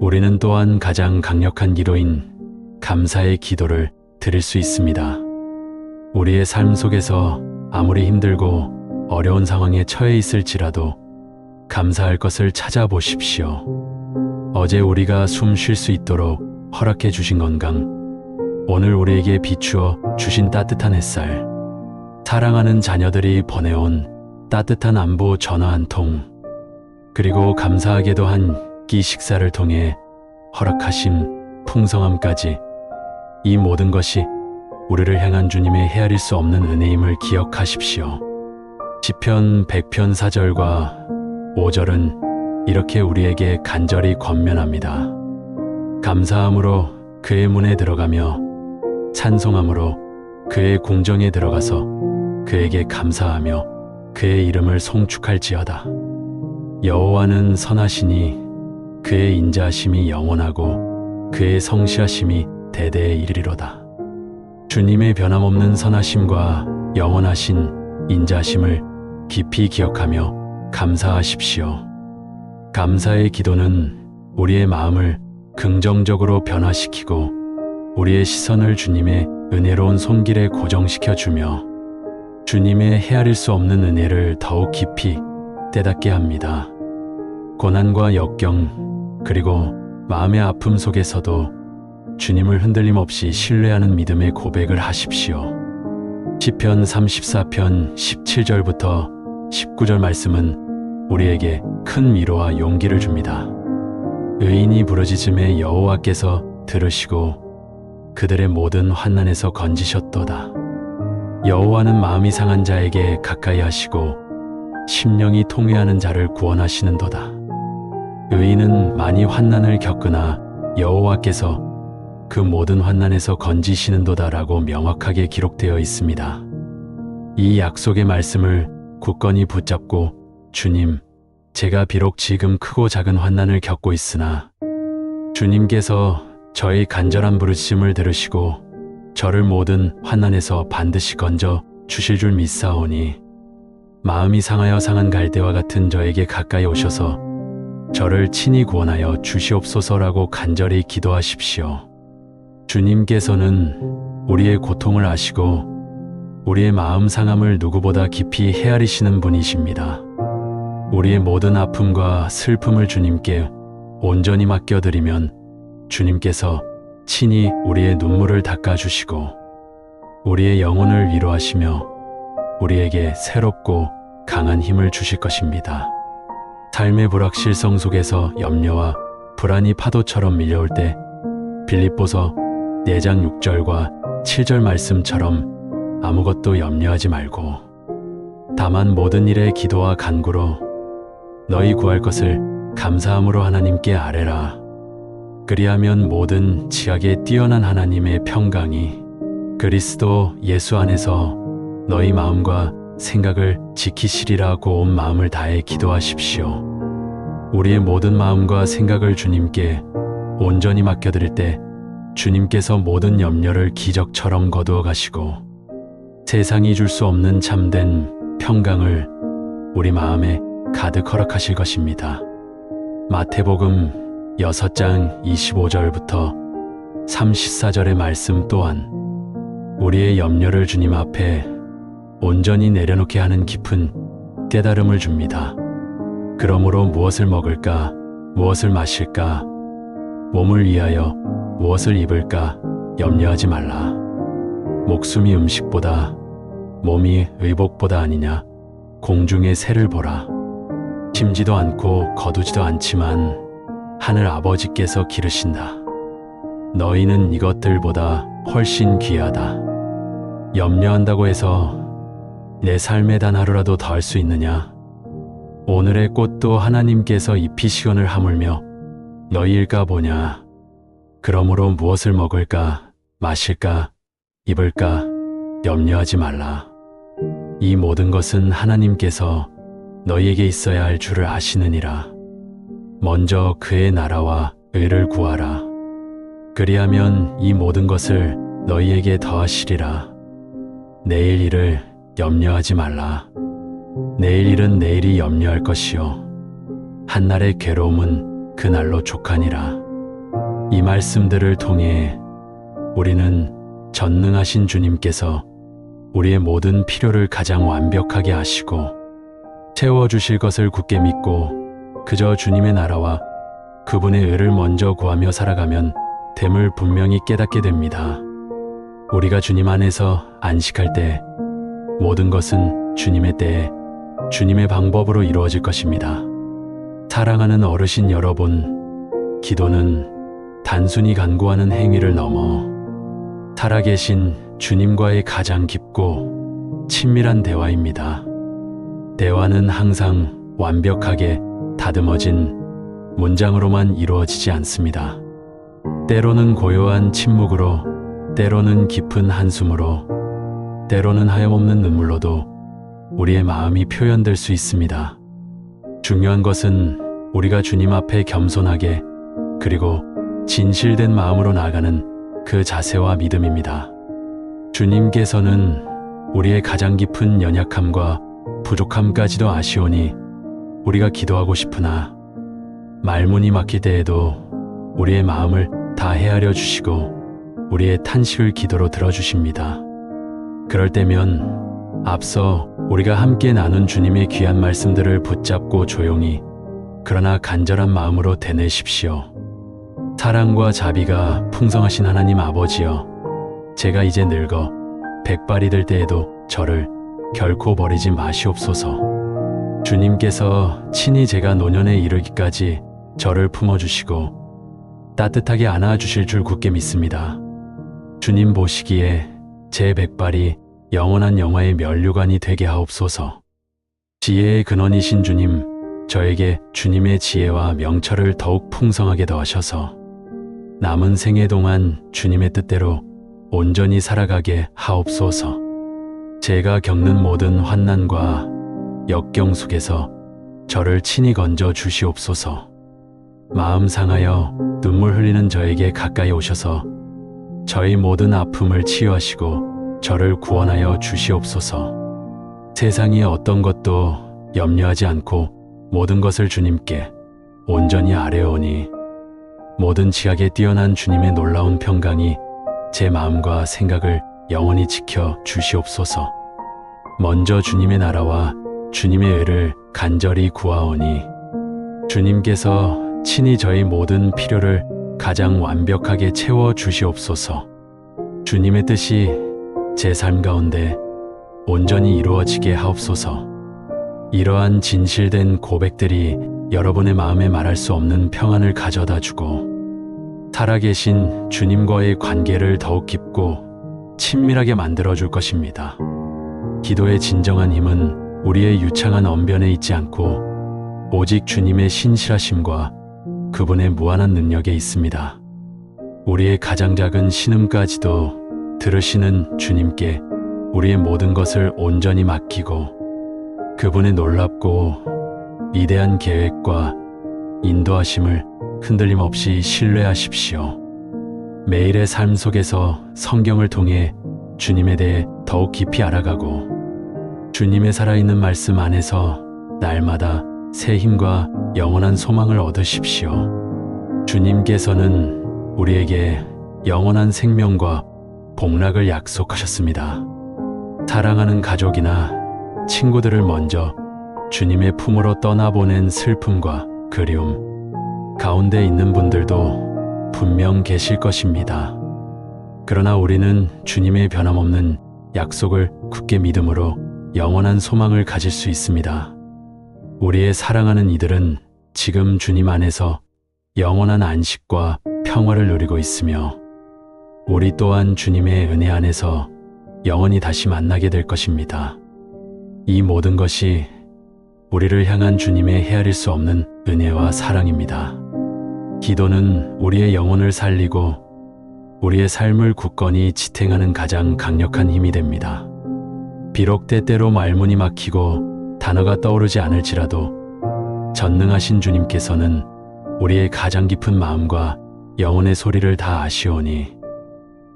우리는 또한 가장 강력한 기도인 감사의 기도를 드릴 수 있습니다. 우리의 삶 속에서 아무리 힘들고 어려운 상황에 처해 있을지라도 감사할 것을 찾아보십시오. 어제 우리가 숨 쉴 수 있도록 허락해 주신 건강, 오늘 우리에게 비추어 주신 따뜻한 햇살, 사랑하는 자녀들이 보내온 따뜻한 안부 전화 한 통, 그리고 감사하게도 한 끼 식사를 통해 허락하신 풍성함까지, 이 모든 것이 우리를 향한 주님의 헤아릴 수 없는 은혜임을 기억하십시오. 시편 100편 4절과 5절은 이렇게 우리에게 간절히 권면합니다. 감사함으로 그의 문에 들어가며 찬송함으로 그의 궁정에 들어가서 그에게 감사하며 그의 이름을 송축할지어다. 여호와는 선하시니 그의 인자하심이 영원하고 그의 성실하심이 대대에 이르리로다. 주님의 변함없는 선하심과 영원하신 인자하심을 깊이 기억하며 감사하십시오. 감사의 기도는 우리의 마음을 긍정적으로 변화시키고 우리의 시선을 주님의 은혜로운 손길에 고정시켜 주며 주님의 헤아릴 수 없는 은혜를 더욱 깊이 깨닫게 합니다. 고난과 역경, 그리고 마음의 아픔 속에서도 주님을 흔들림 없이 신뢰하는 믿음의 고백을 하십시오. 시편 34편 17절부터 19절 말씀은 우리에게 큰 위로와 용기를 줍니다. 의인이 부르짖음에 여호와께서 들으시고 그들의 모든 환난에서 건지셨도다. 여호와는 마음이 상한 자에게 가까이 하시고 심령이 통회하는 자를 구원하시는도다. 의인은 많이 환난을 겪으나 여호와께서 그 모든 환난에서 건지시는도다라고 명확하게 기록되어 있습니다. 이 약속의 말씀을 굳건히 붙잡고 주님, 제가 비록 지금 크고 작은 환난을 겪고 있으나 주님께서 저의 간절한 부르심을 들으시고 저를 모든 환난에서 반드시 건져 주실 줄 믿사오니 마음이 상하여 상한 갈대와 같은 저에게 가까이 오셔서 저를 친히 구원하여 주시옵소서라고 간절히 기도하십시오. 주님께서는 우리의 고통을 아시고 우리의 마음 상함을 누구보다 깊이 헤아리시는 분이십니다. 우리의 모든 아픔과 슬픔을 주님께 온전히 맡겨드리면 주님께서 친히 우리의 눈물을 닦아주시고 우리의 영혼을 위로하시며 우리에게 새롭고 강한 힘을 주실 것입니다. 삶의 불확실성 속에서 염려와 불안이 파도처럼 밀려올 때 빌립보서 4장 6절과 7절 말씀처럼 아무것도 염려하지 말고 다만 모든 일에 기도와 간구로 너희 구할 것을 감사함으로 하나님께 아뢰라. 그리하면 모든 지각에 뛰어난 하나님의 평강이 그리스도 예수 안에서 너희 마음과 생각을 지키시리라고 온 마음을 다해 기도하십시오. 우리의 모든 마음과 생각을 주님께 온전히 맡겨드릴 때 주님께서 모든 염려를 기적처럼 거두어 가시고 세상이 줄 수 없는 참된 평강을 우리 마음에 가득 허락하실 것입니다. 마태복음 6장 25절부터 34절의 말씀 또한 우리의 염려를 주님 앞에 온전히 내려놓게 하는 깊은 깨달음을 줍니다. 그러므로 무엇을 먹을까, 무엇을 마실까, 몸을 위하여 무엇을 입을까 염려하지 말라. 목숨이 음식보다 몸이 의복보다 아니냐. 공중의 새를 보라. 심지도 않고 거두지도 않지만 하늘 아버지께서 기르신다. 너희는 이것들보다 훨씬 귀하다. 염려한다고 해서 내 삶에 단 하루라도 더할 수 있느냐? 오늘의 꽃도 하나님께서 잎이 시온을 하물며 너희일까 보냐. 그러므로 무엇을 먹을까, 마실까, 입을까 염려하지 말라. 이 모든 것은 하나님께서 너희에게 있어야 할 줄을 아시느니라. 먼저 그의 나라와 의를 구하라. 그리하면 이 모든 것을 너희에게 더하시리라. 내일 일을 염려하지 말라. 내일 일은 내일이 염려할 것이요 한날의 괴로움은 그날로 족하니라. 이 말씀들을 통해 우리는 전능하신 주님께서 우리의 모든 필요를 가장 완벽하게 아시고 채워주실 것을 굳게 믿고 그저 주님의 나라와 그분의 의를 먼저 구하며 살아가면 됨을 분명히 깨닫게 됩니다. 우리가 주님 안에서 안식할 때 모든 것은 주님의 때에 주님의 방법으로 이루어질 것입니다. 사랑하는 어르신 여러분, 기도는 단순히 간구하는 행위를 넘어 살아계신 주님과의 가장 깊고 친밀한 대화입니다. 대화는 항상 완벽하게 다듬어진 문장으로만 이루어지지 않습니다. 때로는 고요한 침묵으로, 때로는 깊은 한숨으로, 때로는 하염없는 눈물로도 우리의 마음이 표현될 수 있습니다. 중요한 것은 우리가 주님 앞에 겸손하게 그리고 진실된 마음으로 나아가는 그 자세와 믿음입니다. 주님께서는 우리의 가장 깊은 연약함과 부족함까지도 아시오니 우리가 기도하고 싶으나 말문이 막힐 때에도 우리의 마음을 다 헤아려 주시고 우리의 탄식을 기도로 들어주십니다. 그럴 때면 앞서 우리가 함께 나눈 주님의 귀한 말씀들을 붙잡고 조용히 그러나 간절한 마음으로 되뇌십시오. 사랑과 자비가 풍성하신 하나님 아버지여, 제가 이제 늙어 백발이 될 때에도 저를 결코 버리지 마시옵소서. 주님께서 친히 제가 노년에 이르기까지 저를 품어주시고 따뜻하게 안아주실 줄 굳게 믿습니다. 주님 보시기에 제 백발이 영원한 영화의 면류관이 되게 하옵소서. 지혜의 근원이신 주님, 저에게 주님의 지혜와 명철을 더욱 풍성하게 더하셔서 남은 생애 동안 주님의 뜻대로 온전히 살아가게 하옵소서. 제가 겪는 모든 환난과 역경 속에서 저를 친히 건져 주시옵소서. 마음 상하여 눈물 흘리는 저에게 가까이 오셔서 저의 모든 아픔을 치유하시고 저를 구원하여 주시옵소서. 세상의 어떤 것도 염려하지 않고 모든 것을 주님께 온전히 아뢰오니 모든 지각에 뛰어난 주님의 놀라운 평강이 제 마음과 생각을 영원히 지켜 주시옵소서. 먼저 주님의 나라와 주님의 의를 간절히 구하오니 주님께서 친히 저희 모든 필요를 가장 완벽하게 채워 주시옵소서. 주님의 뜻이 제 삶 가운데 온전히 이루어지게 하옵소서. 이러한 진실된 고백들이 여러분의 마음에 말할 수 없는 평안을 가져다 주고 살아계신 주님과의 관계를 더욱 깊고 친밀하게 만들어 줄 것입니다. 기도의 진정한 힘은 우리의 유창한 언변에 있지 않고 오직 주님의 신실하심과 그분의 무한한 능력에 있습니다. 우리의 가장 작은 신음까지도 들으시는 주님께 우리의 모든 것을 온전히 맡기고 그분의 놀랍고 위대한 계획과 인도하심을 흔들림 없이 신뢰하십시오. 매일의 삶 속에서 성경을 통해 주님에 대해 더욱 깊이 알아가고 주님의 살아있는 말씀 안에서 날마다 새 힘과 영원한 소망을 얻으십시오. 주님께서는 우리에게 영원한 생명과 복락을 약속하셨습니다. 사랑하는 가족이나 친구들을 먼저 주님의 품으로 떠나보낸 슬픔과 그리움 가운데 있는 분들도 분명 계실 것입니다. 그러나 우리는 주님의 변함없는 약속을 굳게 믿음으로 영원한 소망을 가질 수 있습니다. 우리의 사랑하는 이들은 지금 주님 안에서 영원한 안식과 평화를 누리고 있으며 우리 또한 주님의 은혜 안에서 영원히 다시 만나게 될 것입니다. 이 모든 것이 우리를 향한 주님의 헤아릴 수 없는 은혜와 사랑입니다. 기도는 우리의 영혼을 살리고 우리의 삶을 굳건히 지탱하는 가장 강력한 힘이 됩니다. 비록 때때로 말문이 막히고 단어가 떠오르지 않을지라도 전능하신 주님께서는 우리의 가장 깊은 마음과 영혼의 소리를 다 아시오니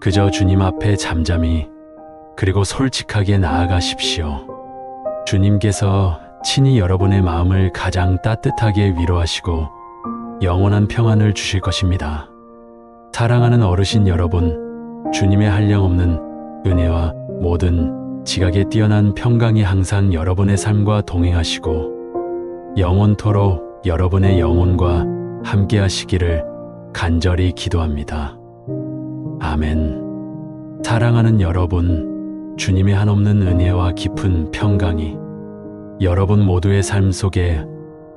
그저 주님 앞에 잠잠히 그리고 솔직하게 나아가십시오. 주님께서 친히 여러분의 마음을 가장 따뜻하게 위로하시고 영원한 평안을 주실 것입니다. 사랑하는 어르신 여러분, 주님의 한량없는 은혜와 모든 지각에 뛰어난 평강이 항상 여러분의 삶과 동행하시고 영원토록 여러분의 영혼과 함께 하시기를 간절히 기도합니다. 아멘. 사랑하는 여러분, 주님의 한없는 은혜와 깊은 평강이 여러분 모두의 삶 속에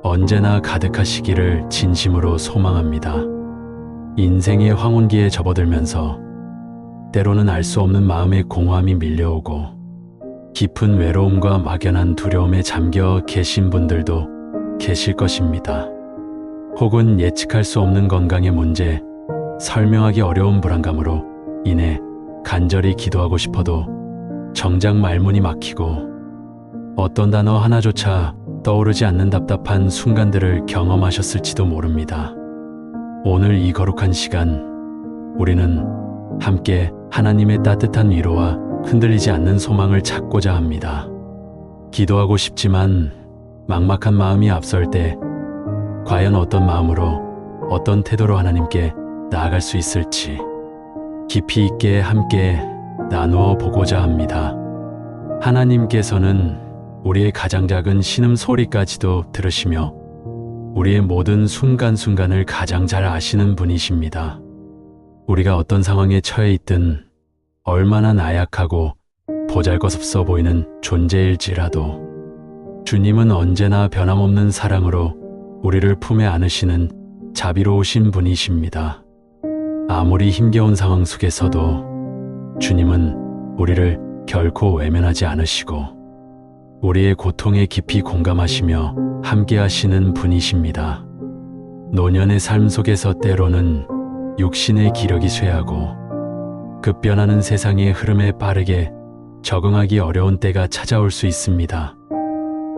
언제나 가득하시기를 진심으로 소망합니다. 인생의 황혼기에 접어들면서 때로는 알 수 없는 마음의 공허함이 밀려오고 깊은 외로움과 막연한 두려움에 잠겨 계신 분들도 계실 것입니다. 혹은 예측할 수 없는 건강의 문제, 설명하기 어려운 불안감으로 인해 간절히 기도하고 싶어도 정작 말문이 막히고 어떤 단어 하나조차 떠오르지 않는 답답한 순간들을 경험하셨을지도 모릅니다. 오늘 이 거룩한 시간, 우리는 함께 하나님의 따뜻한 위로와 흔들리지 않는 소망을 찾고자 합니다. 기도하고 싶지만 막막한 마음이 앞설 때 과연 어떤 마음으로, 어떤 태도로 하나님께 나아갈 수 있을지 깊이 있게 함께 나누어 보고자 합니다. 하나님께서는 우리의 가장 작은 신음소리까지도 들으시며 우리의 모든 순간순간을 가장 잘 아시는 분이십니다. 우리가 어떤 상황에 처해 있든 얼마나 나약하고 보잘것없어 보이는 존재일지라도 주님은 언제나 변함없는 사랑으로 우리를 품에 안으시는 자비로우신 분이십니다. 아무리 힘겨운 상황 속에서도 주님은 우리를 결코 외면하지 않으시고 우리의 고통에 깊이 공감하시며 함께 하시는 분이십니다. 노년의 삶 속에서 때로는 육신의 기력이 쇠하고 급변하는 세상의 흐름에 빠르게 적응하기 어려운 때가 찾아올 수 있습니다.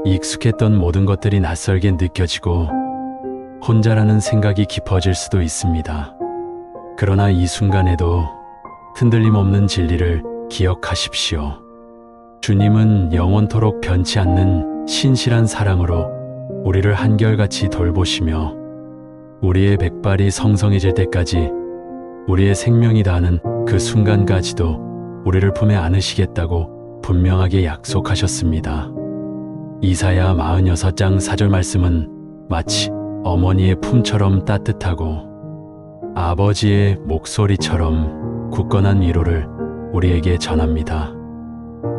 익숙했던 모든 것들이 낯설게 느껴지고 혼자라는 생각이 깊어질 수도 있습니다. 그러나 이 순간에도 흔들림 없는 진리를 기억하십시오. 주님은 영원토록 변치 않는 신실한 사랑으로 우리를 한결같이 돌보시며 우리의 백발이 성성해질 때까지 우리의 생명이 다하는 그 순간까지도 우리를 품에 안으시겠다고 분명하게 약속하셨습니다. 이사야 46장 4절 말씀은 마치 어머니의 품처럼 따뜻하고 아버지의 목소리처럼 굳건한 위로를 우리에게 전합니다.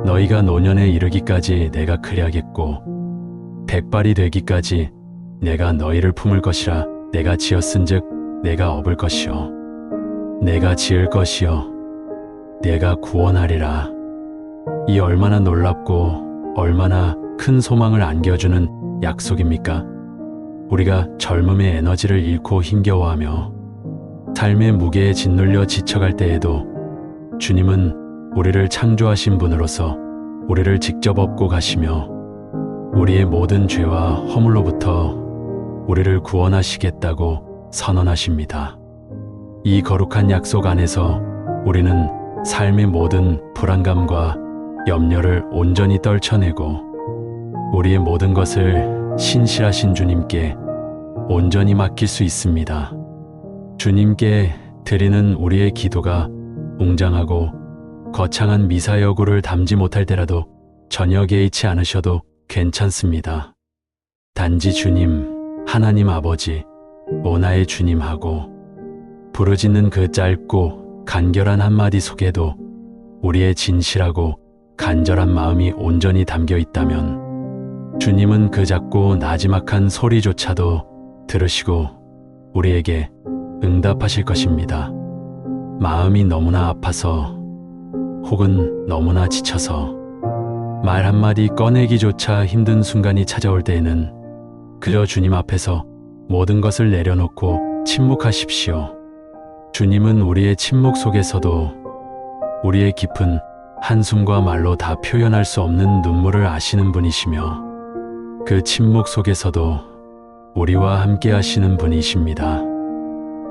너희가 노년에 이르기까지 내가 그리하겠고 백발이 되기까지 내가 너희를 품을 것이라. 내가 지었은즉 내가 업을 것이요 내가 지을 것이요 내가 구원하리라. 이 얼마나 놀랍고 얼마나 큰 소망을 안겨주는 약속입니까? 우리가 젊음의 에너지를 잃고 힘겨워하며 삶의 무게에 짓눌려 지쳐갈 때에도 주님은 우리를 창조하신 분으로서 우리를 직접 업고 가시며 우리의 모든 죄와 허물로부터 우리를 구원하시겠다고 선언하십니다. 이 거룩한 약속 안에서 우리는 삶의 모든 불안감과 염려를 온전히 떨쳐내고 우리의 모든 것을 신실하신 주님께 온전히 맡길 수 있습니다. 주님께 드리는 우리의 기도가 웅장하고 거창한 미사여구를 담지 못할 때라도 전혀 개의치 않으셔도 괜찮습니다. 단지 주님, 하나님 아버지, 오나의 주님하고 부르짖는 그 짧고 간결한 한마디 속에도 우리의 진실하고 간절한 마음이 온전히 담겨 있다면 주님은 그 작고 나지막한 소리조차도 들으시고 우리에게 응답하실 것입니다. 마음이 너무나 아파서 혹은 너무나 지쳐서 말 한마디 꺼내기조차 힘든 순간이 찾아올 때에는 그저 주님 앞에서 모든 것을 내려놓고 침묵하십시오. 주님은 우리의 침묵 속에서도 우리의 깊은 한숨과 말로 다 표현할 수 없는 눈물을 아시는 분이시며 그 침묵 속에서도 우리와 함께 하시는 분이십니다.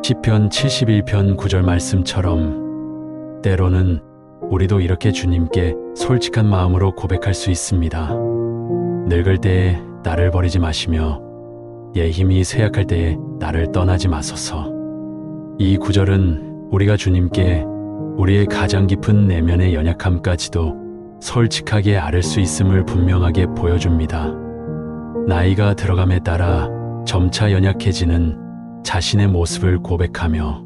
시편 71편 9절 말씀처럼 때로는 우리도 이렇게 주님께 솔직한 마음으로 고백할 수 있습니다. 늙을 때에 나를 버리지 마시며 예 힘이 쇠약할 때에 나를 떠나지 마소서. 이 구절은 우리가 주님께 우리의 가장 깊은 내면의 연약함까지도 솔직하게 아를 수 있음을 분명하게 보여줍니다. 나이가 들어감에 따라 점차 연약해지는 자신의 모습을 고백하며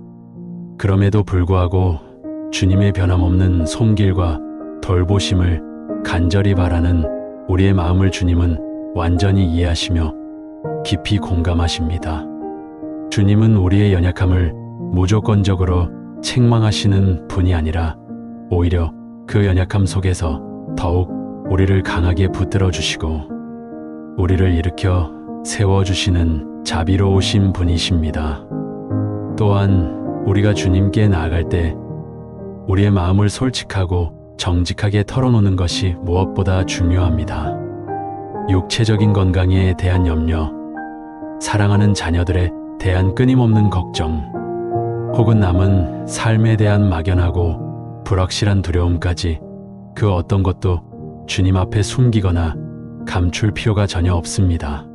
그럼에도 불구하고 주님의 변함없는 손길과 돌보심을 간절히 바라는 우리의 마음을 주님은 완전히 이해하시며 깊이 공감하십니다. 주님은 우리의 연약함을 무조건적으로 책망하시는 분이 아니라 오히려 그 연약함 속에서 더욱 우리를 강하게 붙들어 주시고 우리를 일으켜 세워주시는 자비로우신 분이십니다. 또한 우리가 주님께 나아갈 때 우리의 마음을 솔직하고 정직하게 털어놓는 것이 무엇보다 중요합니다. 육체적인 건강에 대한 염려, 사랑하는 자녀들에 대한 끊임없는 걱정, 혹은 남은 삶에 대한 막연하고 불확실한 두려움까지 그 어떤 것도 주님 앞에 숨기거나 감출 필요가 전혀 없습니다.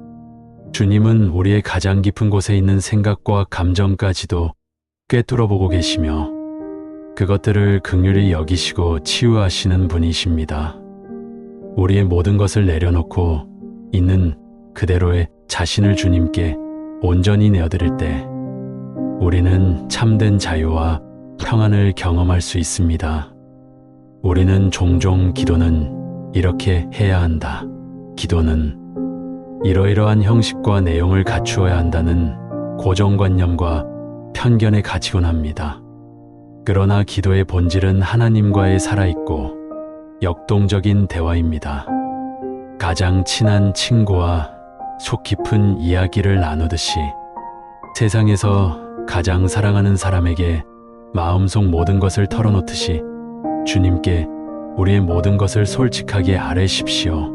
주님은 우리의 가장 깊은 곳에 있는 생각과 감정까지도 꿰뚫어 보고 계시며 그것들을 긍휼히 여기시고 치유하시는 분이십니다. 우리의 모든 것을 내려놓고 있는 그대로의 자신을 주님께 온전히 내어드릴 때 우리는 참된 자유와 평안을 경험할 수 있습니다. 우리는 종종 기도는 이렇게 해야 한다. 기도는 이러이러한 형식과 내용을 갖추어야 한다는 고정관념과 편견에 갇히곤 합니다. 그러나 기도의 본질은 하나님과의 살아있고 역동적인 대화입니다. 가장 친한 친구와 속 깊은 이야기를 나누듯이 세상에서 가장 사랑하는 사람에게 마음속 모든 것을 털어놓듯이 주님께 우리의 모든 것을 솔직하게 아뢰십시오.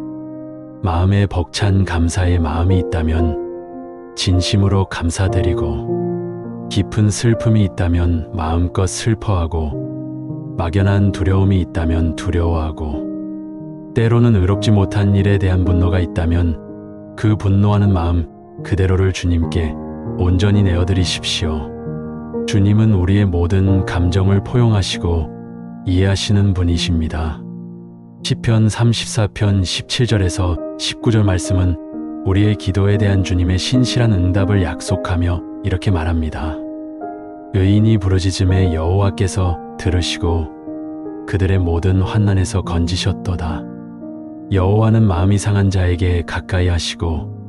마음에 벅찬 감사의 마음이 있다면 진심으로 감사드리고 깊은 슬픔이 있다면 마음껏 슬퍼하고 막연한 두려움이 있다면 두려워하고 때로는 의롭지 못한 일에 대한 분노가 있다면 그 분노하는 마음 그대로를 주님께 온전히 내어드리십시오. 주님은 우리의 모든 감정을 포용하시고 이해하시는 분이십니다. 시편 34편 17절에서 19절 말씀은 우리의 기도에 대한 주님의 신실한 응답을 약속하며 이렇게 말합니다. 의인이 부르짖음에 여호와께서 들으시고 그들의 모든 환난에서 건지셨도다. 여호와는 마음이 상한 자에게 가까이 하시고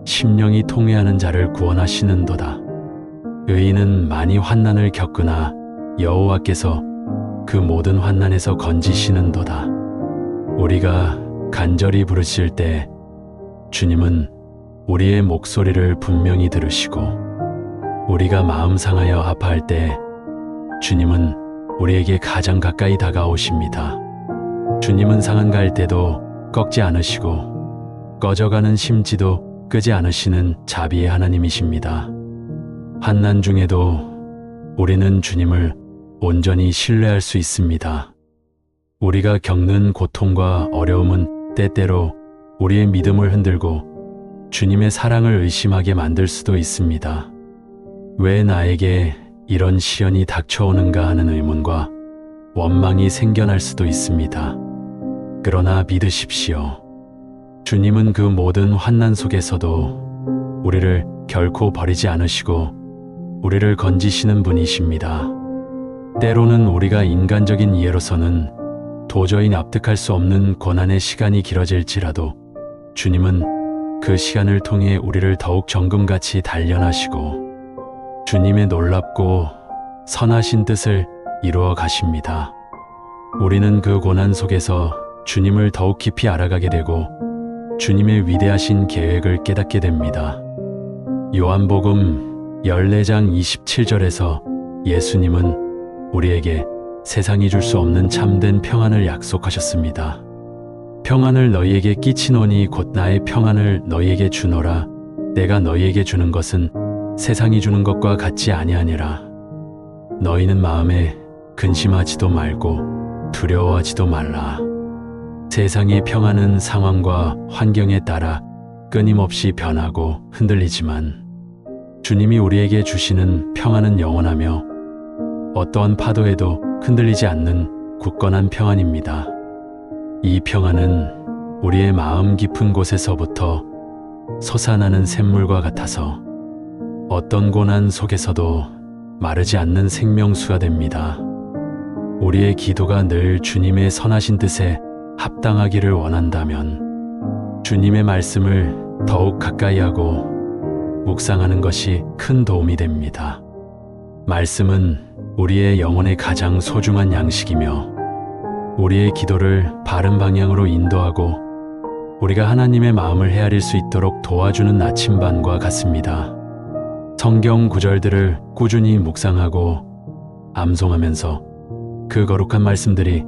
심령이 통회하는 자를 구원하시는도다. 의인은 많이 환난을 겪으나 여호와께서 그 모든 환난에서 건지시는도다. 우리가 간절히 부르실 때 주님은 우리의 목소리를 분명히 들으시고 우리가 마음 상하여 아파할 때 주님은 우리에게 가장 가까이 다가오십니다. 주님은 상한 갈 때도 꺾지 않으시고 꺼져가는 심지도 끄지 않으시는 자비의 하나님이십니다. 환난 중에도 우리는 주님을 온전히 신뢰할 수 있습니다. 우리가 겪는 고통과 어려움은 때때로 우리의 믿음을 흔들고 주님의 사랑을 의심하게 만들 수도 있습니다. 왜 나에게 이런 시련이 닥쳐오는가 하는 의문과 원망이 생겨날 수도 있습니다. 그러나 믿으십시오. 주님은 그 모든 환난 속에서도 우리를 결코 버리지 않으시고 우리를 건지시는 분이십니다. 때로는 우리가 인간적인 이해로서는 도저히 납득할 수 없는 고난의 시간이 길어질지라도 주님은 그 시간을 통해 우리를 더욱 정금같이 단련하시고 주님의 놀랍고 선하신 뜻을 이루어 가십니다. 우리는 그 고난 속에서 주님을 더욱 깊이 알아가게 되고 주님의 위대하신 계획을 깨닫게 됩니다. 요한복음 14장 27절에서 예수님은 우리에게 세상이 줄 수 없는 참된 평안을 약속하셨습니다. 평안을 너희에게 끼치노니 곧 나의 평안을 너희에게 주노라. 내가 너희에게 주는 것은 세상이 주는 것과 같지 아니하니라. 너희는 마음에 근심하지도 말고 두려워하지도 말라. 세상의 평안은 상황과 환경에 따라 끊임없이 변하고 흔들리지만 주님이 우리에게 주시는 평안은 영원하며 어떠한 파도에도 흔들리지 않는 굳건한 평안입니다. 이 평안은 우리의 마음 깊은 곳에서부터 솟아나는 샘물과 같아서 어떤 고난 속에서도 마르지 않는 생명수가 됩니다. 우리의 기도가 늘 주님의 선하신 뜻에 합당하기를 원한다면 주님의 말씀을 더욱 가까이 하고 묵상하는 것이 큰 도움이 됩니다. 말씀은 우리의 영혼의 가장 소중한 양식이며 우리의 기도를 바른 방향으로 인도하고 우리가 하나님의 마음을 헤아릴 수 있도록 도와주는 나침반과 같습니다. 성경 구절들을 꾸준히 묵상하고 암송하면서 그 거룩한 말씀들이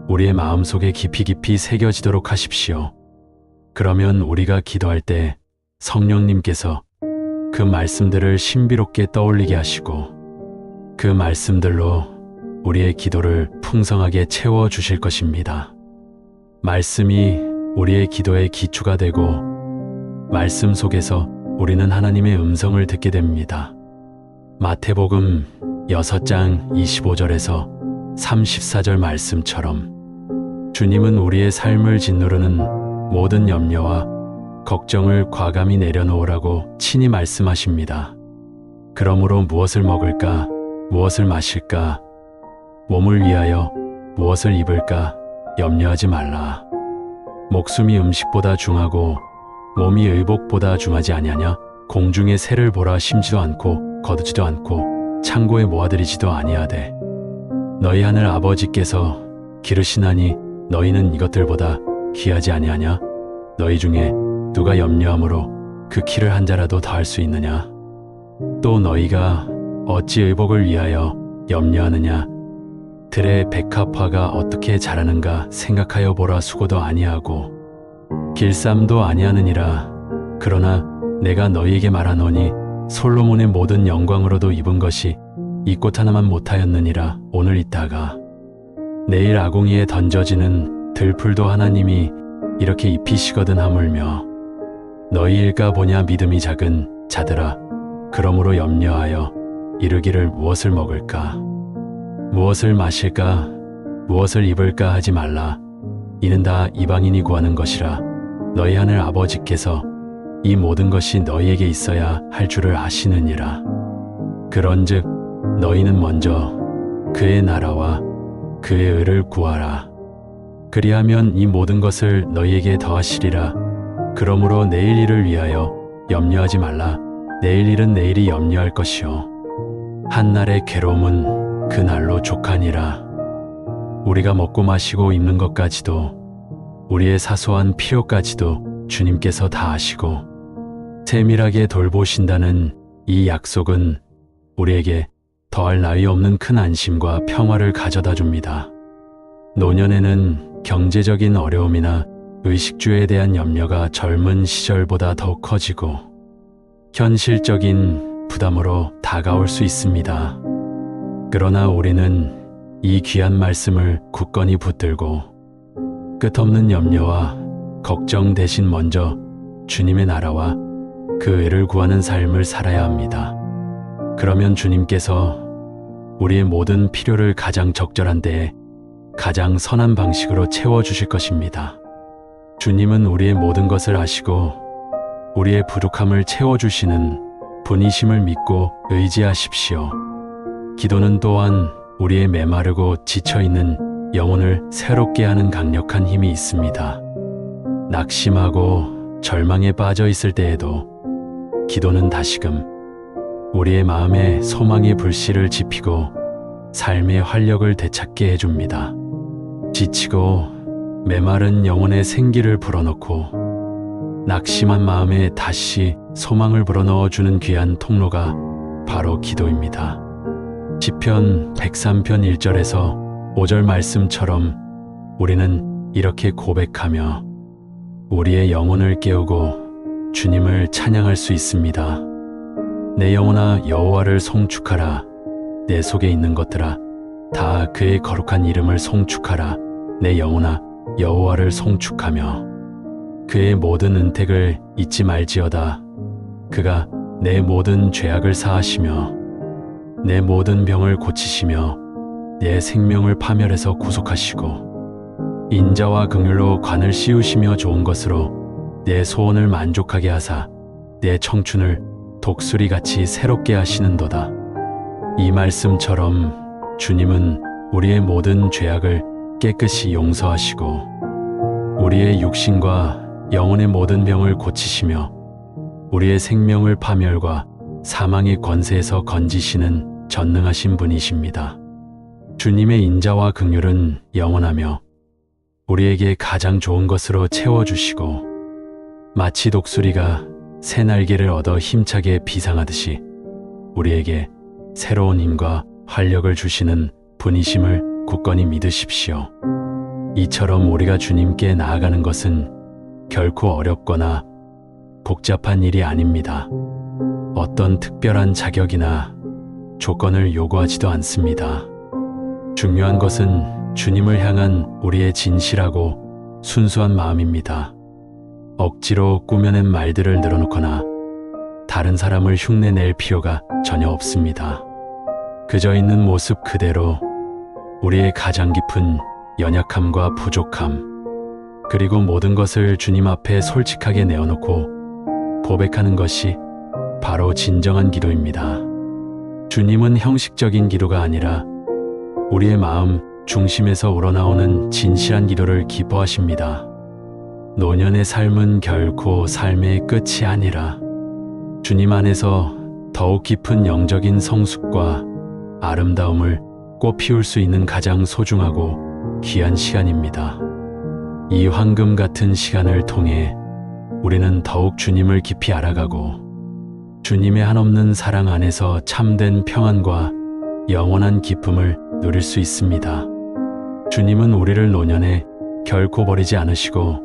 우리의 마음속에 깊이 새겨지도록 하십시오. 그러면 우리가 기도할 때 성령님께서 그 말씀들을 신비롭게 떠올리게 하시고 그 말씀들로 우리의 기도를 풍성하게 채워주실 것입니다. 말씀이 우리의 기도의 기초가 되고 말씀 속에서 우리는 하나님의 음성을 듣게 됩니다. 마태복음 6장 25절에서 34절 말씀처럼 주님은 우리의 삶을 짓누르는 모든 염려와 걱정을 과감히 내려놓으라고 친히 말씀하십니다. 그러므로 무엇을 먹을까, 무엇을 마실까, 몸을 위하여 무엇을 입을까 염려하지 말라. 목숨이 음식보다 중하고 몸이 의복보다 중하지 아니하냐? 공중의 새를 보라. 심지도 않고 거두지도 않고 창고에 모아들이지도 아니하되 너희 하늘 아버지께서 기르시나니 너희는 이것들보다 귀하지 아니하냐? 너희 중에 누가 염려함으로 그 키를 한 자라도 더할 수 있느냐? 또 너희가 어찌 의복을 위하여 염려하느냐? 들의 백합화가 어떻게 자라는가 생각하여 보라. 수고도 아니하고 길쌈도 아니하느니라. 그러나 내가 너희에게 말하노니 솔로몬의 모든 영광으로도 입은 것이 이 꽃 하나만 못하였느니라. 오늘 있다가 내일 아궁이에 던져지는 들풀도 하나님이 이렇게 입히시거든 하물며 너희일까 보냐. 믿음이 작은 자들아, 그러므로 염려하여 이르기를 무엇을 먹을까, 무엇을 마실까, 무엇을 입을까 하지 말라. 이는 다 이방인이 구하는 것이라. 너희 하늘 아버지께서 이 모든 것이 너희에게 있어야 할 줄을 아시느니라. 그런즉 너희는 먼저 그의 나라와 그의 의를 구하라. 그리하면 이 모든 것을 너희에게 더하시리라. 그러므로 내일 일을 위하여 염려하지 말라. 내일 일은 내일이 염려할 것이요 한날의 괴로움은 그날로 족하니라. 우리가 먹고 마시고 입는 것까지도 우리의 사소한 필요까지도 주님께서 다 아시고 세밀하게 돌보신다는 이 약속은 우리에게 더할 나위 없는 큰 안심과 평화를 가져다 줍니다. 노년에는 경제적인 어려움이나 의식주에 대한 염려가 젊은 시절보다 더 커지고 현실적인 부담으로 다가올 수 있습니다. 그러나 우리는 이 귀한 말씀을 굳건히 붙들고 끝없는 염려와 걱정 대신 먼저 주님의 나라와 그 의를 구하는 삶을 살아야 합니다. 그러면 주님께서 우리의 모든 필요를 가장 적절한 때에 가장 선한 방식으로 채워주실 것입니다. 주님은 우리의 모든 것을 아시고 우리의 부족함을 채워주시는 분이심을 믿고 의지하십시오. 기도는 또한 우리의 메마르고 지쳐있는 영혼을 새롭게 하는 강력한 힘이 있습니다. 낙심하고 절망에 빠져 있을 때에도 기도는 다시금 우리의 마음에 소망의 불씨를 지피고 삶의 활력을 되찾게 해줍니다. 지치고 메마른 영혼에 생기를 불어넣고 낙심한 마음에 다시 소망을 불어넣어주는 귀한 통로가 바로 기도입니다. 시편 103편 1절에서 5절 말씀처럼 우리는 이렇게 고백하며 우리의 영혼을 깨우고 주님을 찬양할 수 있습니다. 내 영혼아 여호와를 송축하라. 내 속에 있는 것들아 다 그의 거룩한 이름을 송축하라. 내 영혼아 여호와를 송축하며 그의 모든 은택을 잊지 말지어다. 그가 내 모든 죄악을 사하시며 내 모든 병을 고치시며 내 생명을 파멸해서 구속하시고 인자와 긍휼로 관을 씌우시며 좋은 것으로 내 소원을 만족하게 하사 내 청춘을 독수리같이 새롭게 하시는도다. 이 말씀처럼 주님은 우리의 모든 죄악을 깨끗이 용서하시고 우리의 육신과 영혼의 모든 병을 고치시며 우리의 생명을 파멸과 사망의 권세에서 건지시는 전능하신 분이십니다. 주님의 인자와 긍휼은 영원하며 우리에게 가장 좋은 것으로 채워주시고 마치 독수리가 새 날개를 얻어 힘차게 비상하듯이 우리에게 새로운 힘과 활력을 주시는 분이심을 굳건히 믿으십시오. 이처럼 우리가 주님께 나아가는 것은 결코 어렵거나 복잡한 일이 아닙니다. 어떤 특별한 자격이나 조건을 요구하지도 않습니다. 중요한 것은 주님을 향한 우리의 진실하고 순수한 마음입니다. 억지로 꾸며낸 말들을 늘어놓거나 다른 사람을 흉내낼 필요가 전혀 없습니다. 그저 있는 모습 그대로 우리의 가장 깊은 연약함과 부족함, 그리고 모든 것을 주님 앞에 솔직하게 내어놓고 고백하는 것이 바로 진정한 기도입니다. 주님은 형식적인 기도가 아니라 우리의 마음 중심에서 우러나오는 진실한 기도를 기뻐하십니다. 노년의 삶은 결코 삶의 끝이 아니라 주님 안에서 더욱 깊은 영적인 성숙과 아름다움을 꽃피울 수 있는 가장 소중하고 귀한 시간입니다. 이 황금 같은 시간을 통해 우리는 더욱 주님을 깊이 알아가고 주님의 한없는 사랑 안에서 참된 평안과 영원한 기쁨을 누릴 수 있습니다. 주님은 우리를 노년에 결코 버리지 않으시고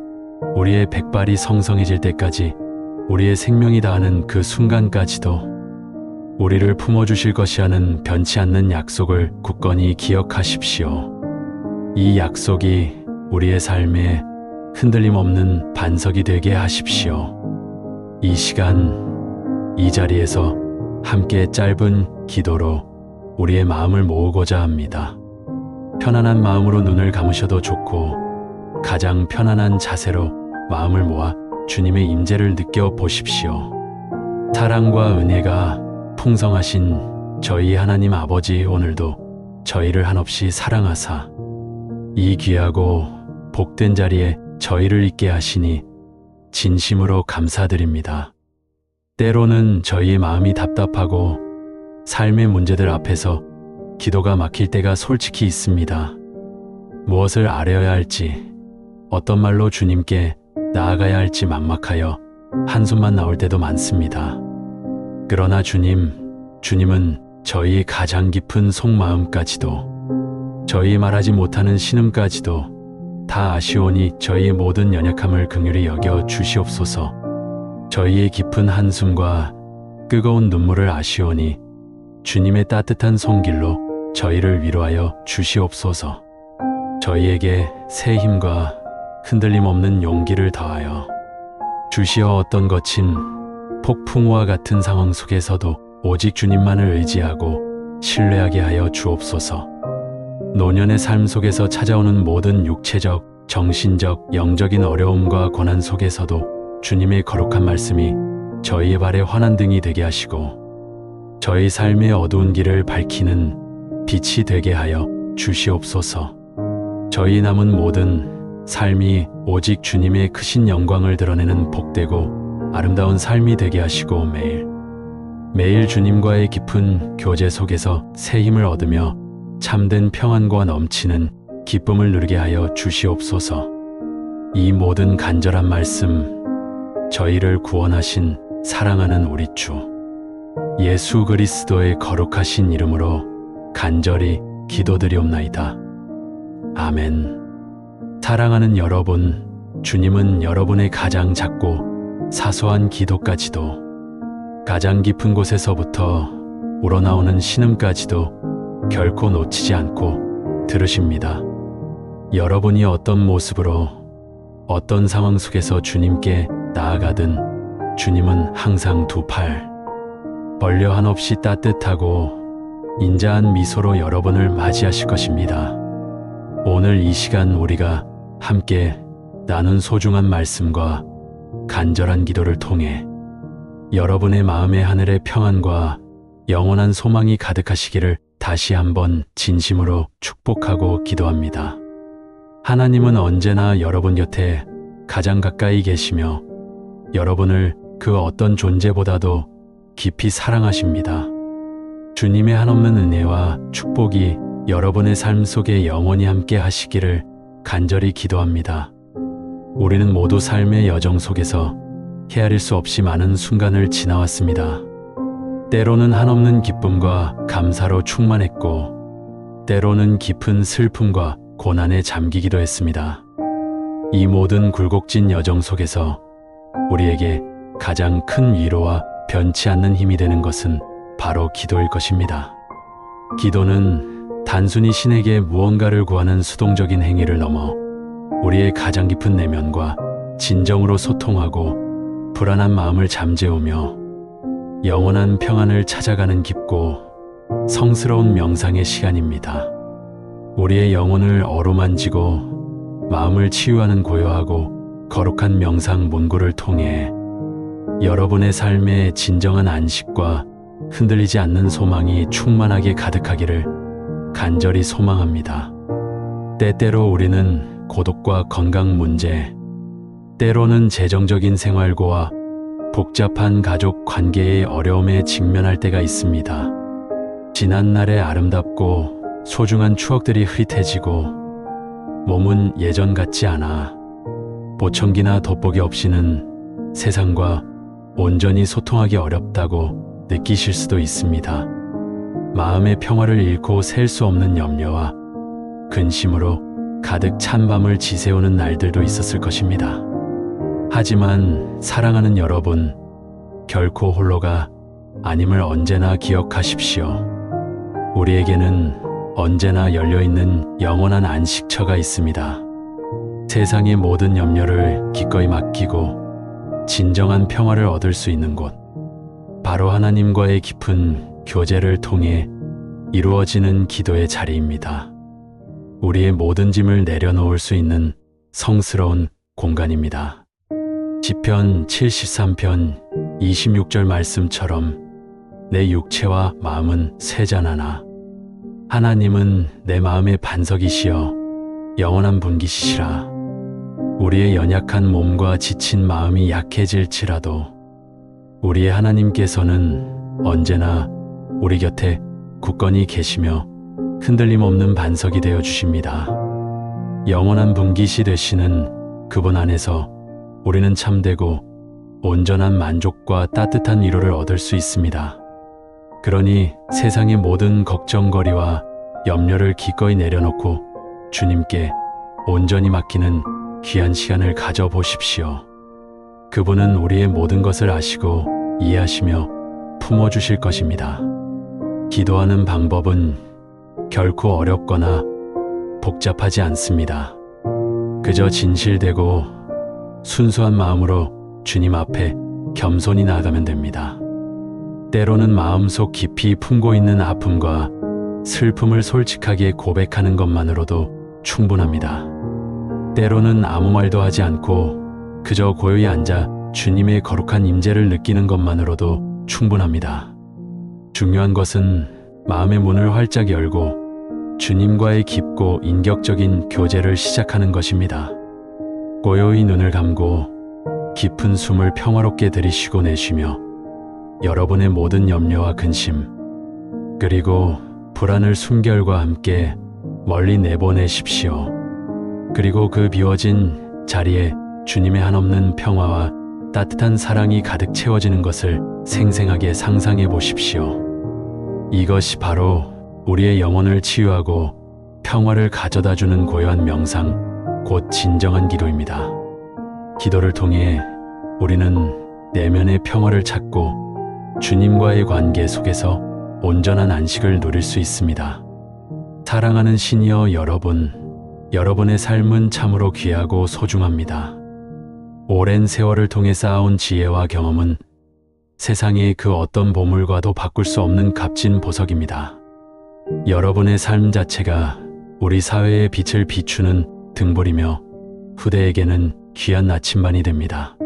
우리의 백발이 성성해질 때까지 우리의 생명이 다하는 그 순간까지도 우리를 품어주실 것이라는 변치 않는 약속을 굳건히 기억하십시오. 이 약속이 우리의 삶에 흔들림 없는 반석이 되게 하십시오. 이 시간, 이 자리에서 함께 짧은 기도로 우리의 마음을 모으고자 합니다. 편안한 마음으로 눈을 감으셔도 좋고 가장 편안한 자세로 마음을 모아 주님의 임재를 느껴보십시오. 사랑과 은혜가 풍성하신 저희 하나님 아버지, 오늘도 저희를 한없이 사랑하사 이 귀하고 복된 자리에 저희를 있게 하시니 진심으로 감사드립니다. 때로는 저희의 마음이 답답하고 삶의 문제들 앞에서 기도가 막힐 때가 솔직히 있습니다. 무엇을 아뢰어야 할지, 어떤 말로 주님께 나아가야 할지 막막하여 한숨만 나올 때도 많습니다. 그러나 주님은 저희의 가장 깊은 속마음까지도, 저희 말하지 못하는 신음까지도 다 아시오니 저희의 모든 연약함을 긍휼히 여겨 주시옵소서. 저희의 깊은 한숨과 뜨거운 눈물을 아시오니 주님의 따뜻한 손길로 저희를 위로하여 주시옵소서. 저희에게 새 힘과 흔들림 없는 용기를 더하여 주시어 어떤 거친 폭풍우와 같은 상황 속에서도 오직 주님만을 의지하고 신뢰하게 하여 주옵소서. 노년의 삶 속에서 찾아오는 모든 육체적, 정신적, 영적인 어려움과 고난 속에서도 주님의 거룩한 말씀이 저희의 발에 환한 등이 되게 하시고 저희 삶의 어두운 길을 밝히는 빛이 되게 하여 주시옵소서. 저희 남은 모든 삶이 오직 주님의 크신 영광을 드러내는 복되고 아름다운 삶이 되게 하시고 매일 주님과의 깊은 교제 속에서 새 힘을 얻으며 참된 평안과 넘치는 기쁨을 누리게 하여 주시옵소서. 이 모든 간절한 말씀, 저희를 구원하신 사랑하는 우리 주 예수 그리스도의 거룩하신 이름으로 간절히 기도드리옵나이다. 아멘. 사랑하는 여러분, 주님은 여러분의 가장 작고 사소한 기도까지도, 가장 깊은 곳에서부터 우러나오는 신음까지도 결코 놓치지 않고 들으십니다. 여러분이 어떤 모습으로, 어떤 상황 속에서 주님께 나아가든 주님은 항상 두 팔 벌려 한없이 따뜻하고 인자한 미소로 여러분을 맞이하실 것입니다. 오늘 이 시간 우리가 함께 나눈 소중한 말씀과 간절한 기도를 통해 여러분의 마음의 하늘의 평안과 영원한 소망이 가득하시기를 다시 한번 진심으로 축복하고 기도합니다. 하나님은 언제나 여러분 곁에 가장 가까이 계시며 여러분을 그 어떤 존재보다도 깊이 사랑하십니다. 주님의 한없는 은혜와 축복이 여러분의 삶 속에 영원히 함께 하시기를 간절히 기도합니다. 우리는 모두 삶의 여정 속에서 헤아릴 수 없이 많은 순간을 지나왔습니다. 때로는 한없는 기쁨과 감사로 충만했고, 때로는 깊은 슬픔과 고난에 잠기기도 했습니다. 이 모든 굴곡진 여정 속에서 우리에게 가장 큰 위로와 변치 않는 힘이 되는 것은 바로 기도일 것입니다. 기도는 단순히 신에게 무언가를 구하는 수동적인 행위를 넘어 우리의 가장 깊은 내면과 진정으로 소통하고 불안한 마음을 잠재우며 영원한 평안을 찾아가는 깊고 성스러운 명상의 시간입니다. 우리의 영혼을 어루만지고 마음을 치유하는 고요하고 거룩한 명상 문구를 통해 여러분의 삶에 진정한 안식과 흔들리지 않는 소망이 충만하게 가득하기를 간절히 소망합니다. 때때로 우리는 고독과 건강 문제, 때로는 재정적인 생활고와 복잡한 가족 관계의 어려움에 직면할 때가 있습니다. 지난날의 아름답고 소중한 추억들이 흐릿해지고 몸은 예전 같지 않아 보청기나 돋보기 없이는 세상과 온전히 소통하기 어렵다고 느끼실 수도 있습니다. 마음의 평화를 잃고 셀 수 없는 염려와 근심으로 가득 찬 밤을 지새우는 날들도 있었을 것입니다. 하지만 사랑하는 여러분, 결코 홀로가 아님을 언제나 기억하십시오. 우리에게는 언제나 열려있는 영원한 안식처가 있습니다. 세상의 모든 염려를 기꺼이 맡기고 진정한 평화를 얻을 수 있는 곳, 바로 하나님과의 깊은 교제를 통해 이루어지는 기도의 자리입니다. 우리의 모든 짐을 내려놓을 수 있는 성스러운 공간입니다. 시편 73편 26절 말씀처럼 내 육체와 마음은 쇠잔하나 하나님은 내 마음의 반석이시여 영원한 분기시시라. 우리의 연약한 몸과 지친 마음이 약해질지라도 우리의 하나님께서는 언제나 우리 곁에 굳건히 계시며 흔들림 없는 반석이 되어 주십니다. 영원한 분기시 되시는 그분 안에서 우리는 참되고 온전한 만족과 따뜻한 위로를 얻을 수 있습니다. 그러니 세상의 모든 걱정거리와 염려를 기꺼이 내려놓고 주님께 온전히 맡기는 귀한 시간을 가져보십시오. 그분은 우리의 모든 것을 아시고 이해하시며 품어주실 것입니다. 기도하는 방법은 결코 어렵거나 복잡하지 않습니다. 그저 진실되고 순수한 마음으로 주님 앞에 겸손히 나아가면 됩니다. 때로는 마음속 깊이 품고 있는 아픔과 슬픔을 솔직하게 고백하는 것만으로도 충분합니다. 때로는 아무 말도 하지 않고 그저 고요히 앉아 주님의 거룩한 임재를 느끼는 것만으로도 충분합니다. 중요한 것은 마음의 문을 활짝 열고 주님과의 깊고 인격적인 교제를 시작하는 것입니다. 고요히 눈을 감고 깊은 숨을 평화롭게 들이쉬고 내쉬며 여러분의 모든 염려와 근심, 그리고 불안을 숨결과 함께 멀리 내보내십시오. 그리고 그 비워진 자리에 주님의 한없는 평화와 따뜻한 사랑이 가득 채워지는 것을 생생하게 상상해 보십시오. 이것이 바로 우리의 영혼을 치유하고 평화를 가져다주는 고요한 명상, 곧 진정한 기도입니다. 기도를 통해 우리는 내면의 평화를 찾고 주님과의 관계 속에서 온전한 안식을 누릴 수 있습니다. 사랑하는 시니어 여러분, 여러분의 삶은 참으로 귀하고 소중합니다. 오랜 세월을 통해 쌓아온 지혜와 경험은 세상의 그 어떤 보물과도 바꿀 수 없는 값진 보석입니다. 여러분의 삶 자체가 우리 사회의 빛을 비추는 등불이며 후대에게는 귀한 나침반이 됩니다.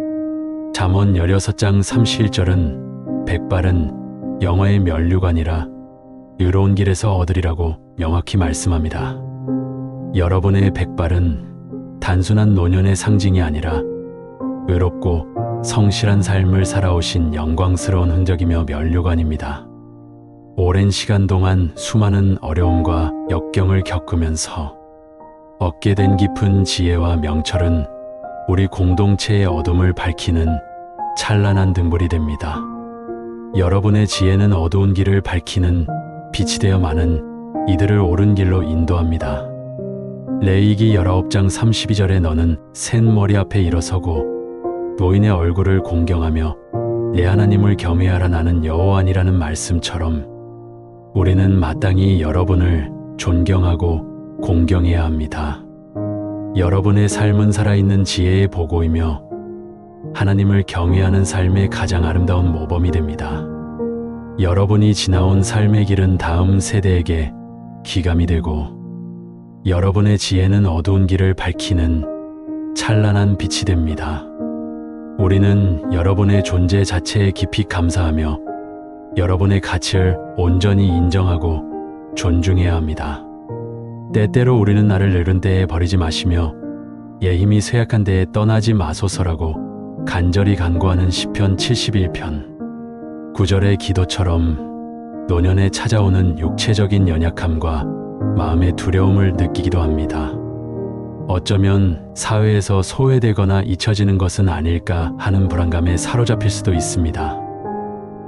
잠언 16장 31절은 백발은 영화의 면류관이라 의로운 길에서 얻으리라고 명확히 말씀합니다. 여러분의 백발은 단순한 노년의 상징이 아니라 의롭고 성실한 삶을 살아오신 영광스러운 흔적이며 면류관입니다. 오랜 시간 동안 수많은 어려움과 역경을 겪으면서 얻게 된 깊은 지혜와 명철은 우리 공동체의 어둠을 밝히는 찬란한 등불이 됩니다. 여러분의 지혜는 어두운 길을 밝히는 빛이 되어 많은 이들을 옳은 길로 인도합니다. 레위기 19장 32절에 너는 센 머리 앞에 일어서고 노인의 얼굴을 공경하며 내 하나님을 경외하라 나는 여호와니라는 말씀처럼 우리는 마땅히 여러분을 존경하고 공경해야 합니다. 여러분의 삶은 살아있는 지혜의 보고이며 하나님을 경외하는 삶의 가장 아름다운 모범이 됩니다. 여러분이 지나온 삶의 길은 다음 세대에게 귀감이 되고 여러분의 지혜는 어두운 길을 밝히는 찬란한 빛이 됩니다. 우리는 여러분의 존재 자체에 깊이 감사하며 여러분의 가치를 온전히 인정하고 존중해야 합니다. 때때로 우리는 나를 늙은 때에 버리지 마시며 예 힘이 쇠약한 데에 떠나지 마소서라고 간절히 간구하는 시편 71편 9절의 기도처럼 노년에 찾아오는 육체적인 연약함과 마음의 두려움을 느끼기도 합니다. 어쩌면 사회에서 소외되거나 잊혀지는 것은 아닐까 하는 불안감에 사로잡힐 수도 있습니다.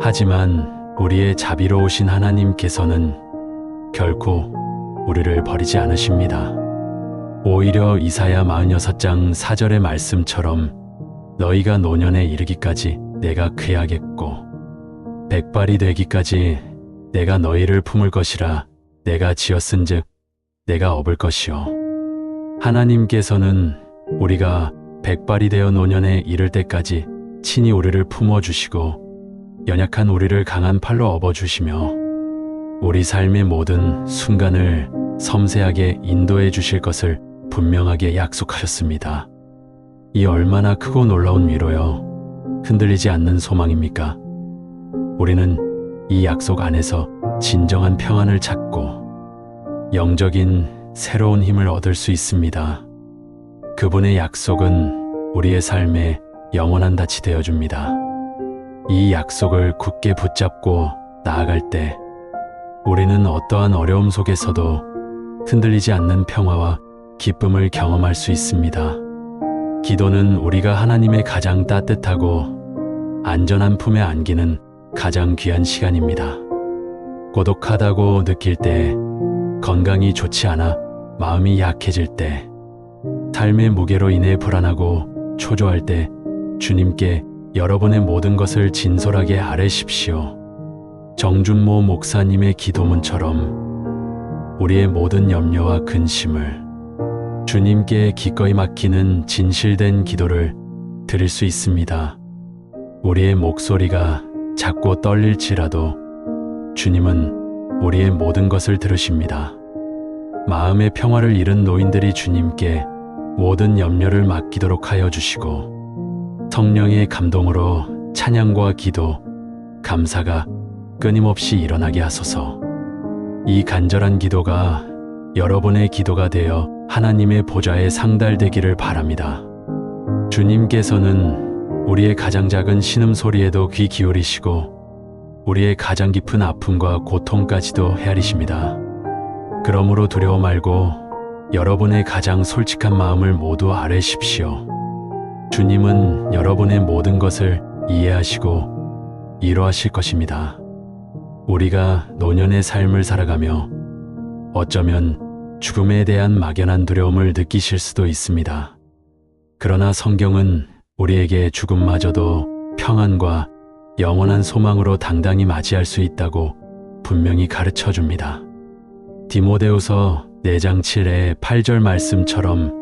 하지만 우리의 자비로우신 하나님께서는 결코 우리를 버리지 않으십니다. 오히려 이사야 46장 4절의 말씀처럼 너희가 노년에 이르기까지 내가 그야겠고 백발이 되기까지 내가 너희를 품을 것이라 내가 지었은즉 내가 업을 것이요. 하나님께서는 우리가 백발이 되어 노년에 이를 때까지 친히 우리를 품어주시고 연약한 우리를 강한 팔로 업어주시며 우리 삶의 모든 순간을 섬세하게 인도해 주실 것을 분명하게 약속하셨습니다. 이 얼마나 크고 놀라운 위로여 흔들리지 않는 소망입니까? 우리는 이 약속 안에서 진정한 평안을 찾고 영적인 새로운 힘을 얻을 수 있습니다. 그분의 약속은 우리의 삶에 영원한 닻이 되어줍니다. 이 약속을 굳게 붙잡고 나아갈 때 우리는 어떠한 어려움 속에서도 흔들리지 않는 평화와 기쁨을 경험할 수 있습니다. 기도는 우리가 하나님의 가장 따뜻하고 안전한 품에 안기는 가장 귀한 시간입니다. 고독하다고 느낄 때, 건강이 좋지 않아 마음이 약해질 때, 삶의 무게로 인해 불안하고 초조할 때 주님께 여러분의 모든 것을 진솔하게 아뢰십시오. 정준모 목사님의 기도문처럼 우리의 모든 염려와 근심을 주님께 기꺼이 맡기는 진실된 기도를 드릴 수 있습니다. 우리의 목소리가 작고 떨릴지라도 주님은 우리의 모든 것을 들으십니다. 마음의 평화를 잃은 노인들이 주님께 모든 염려를 맡기도록 하여 주시고 성령의 감동으로 찬양과 기도, 감사가 끊임없이 일어나게 하소서. 이 간절한 기도가 여러분의 기도가 되어 하나님의 보좌에 상달되기를 바랍니다. 주님께서는 우리의 가장 작은 신음소리에도 귀 기울이시고 우리의 가장 깊은 아픔과 고통까지도 헤아리십니다. 그러므로 두려워 말고 여러분의 가장 솔직한 마음을 모두 아뢰십시오. 주님은 여러분의 모든 것을 이해하시고 위로하실 것입니다. 우리가 노년의 삶을 살아가며 어쩌면 죽음에 대한 막연한 두려움을 느끼실 수도 있습니다. 그러나 성경은 우리에게 죽음마저도 평안과 영원한 소망으로 당당히 맞이할 수 있다고 분명히 가르쳐 줍니다. 디모데후서 4장 7의 8절 말씀처럼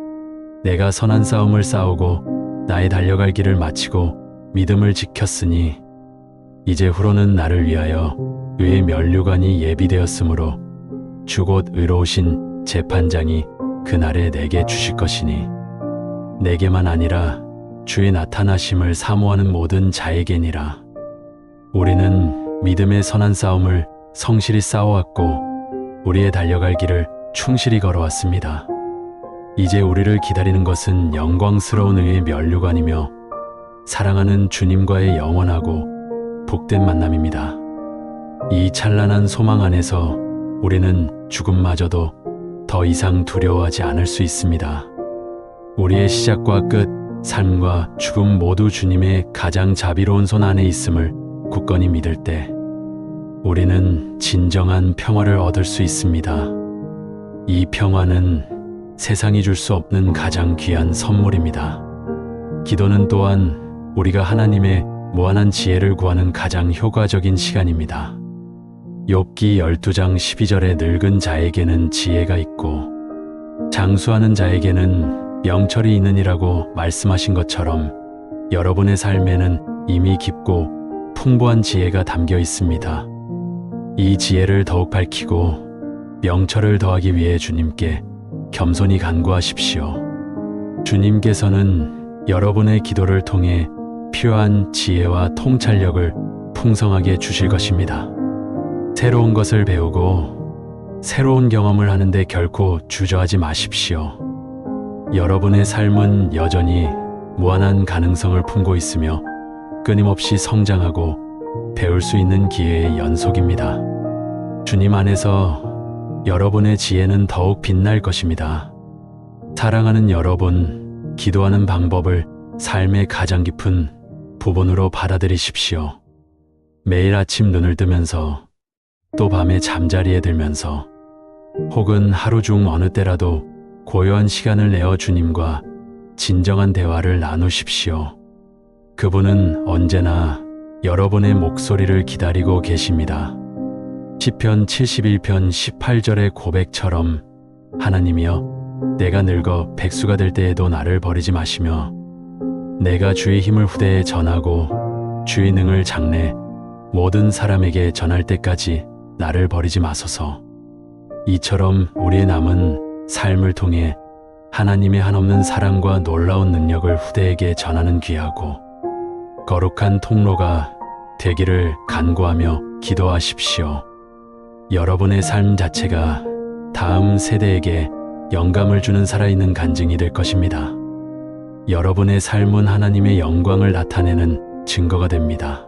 내가 선한 싸움을 싸우고 나의 달려갈 길을 마치고 믿음을 지켰으니 이제 후로는 나를 위하여 의의 면류관이 예비되었으므로 주 곧 의로우신 재판장이 그날에 내게 주실 것이니 내게만 아니라 주의 나타나심을 사모하는 모든 자에게니라. 우리는 믿음의 선한 싸움을 성실히 싸워왔고 우리의 달려갈 길을 충실히 걸어왔습니다. 이제 우리를 기다리는 것은 영광스러운 의의 면류관이며 사랑하는 주님과의 영원하고 복된 만남입니다. 이 찬란한 소망 안에서 우리는 죽음마저도 더 이상 두려워하지 않을 수 있습니다. 우리의 시작과 끝, 삶과 죽음 모두 주님의 가장 자비로운 손 안에 있음을 굳건히 믿을 때 우리는 진정한 평화를 얻을 수 있습니다. 이 평화는 세상이 줄 수 없는 가장 귀한 선물입니다. 기도는 또한 우리가 하나님의 무한한 지혜를 구하는 가장 효과적인 시간입니다. 욥기 12장 12절에 늙은 자에게는 지혜가 있고 장수하는 자에게는 명철이 있느니라고 말씀하신 것처럼 여러분의 삶에는 이미 깊고 풍부한 지혜가 담겨 있습니다. 이 지혜를 더욱 밝히고 명철을 더하기 위해 주님께 겸손히 간구하십시오. 주님께서는 여러분의 기도를 통해 필요한 지혜와 통찰력을 풍성하게 주실 것입니다. 새로운 것을 배우고 새로운 경험을 하는데 결코 주저하지 마십시오. 여러분의 삶은 여전히 무한한 가능성을 품고 있으며 끊임없이 성장하고 배울 수 있는 기회의 연속입니다. 주님 안에서 여러분의 지혜는 더욱 빛날 것입니다. 사랑하는 여러분, 기도하는 방법을 삶의 가장 깊은 부분으로 받아들이십시오. 매일 아침 눈을 뜨면서 또 밤에 잠자리에 들면서 혹은 하루 중 어느 때라도 고요한 시간을 내어 주님과 진정한 대화를 나누십시오. 그분은 언제나 여러분의 목소리를 기다리고 계십니다. 시편 71편 18절의 고백처럼 하나님이여 내가 늙어 백수가 될 때에도 나를 버리지 마시며 내가 주의 힘을 후대에 전하고 주의 능을 장래 모든 사람에게 전할 때까지 나를 버리지 마소서. 이처럼 우리의 남은 삶을 통해 하나님의 한없는 사랑과 놀라운 능력을 후대에게 전하는 귀하고 거룩한 통로가 되기를 간구하며 기도하십시오. 여러분의 삶 자체가 다음 세대에게 영감을 주는 살아있는 간증이 될 것입니다. 여러분의 삶은 하나님의 영광을 나타내는 증거가 됩니다.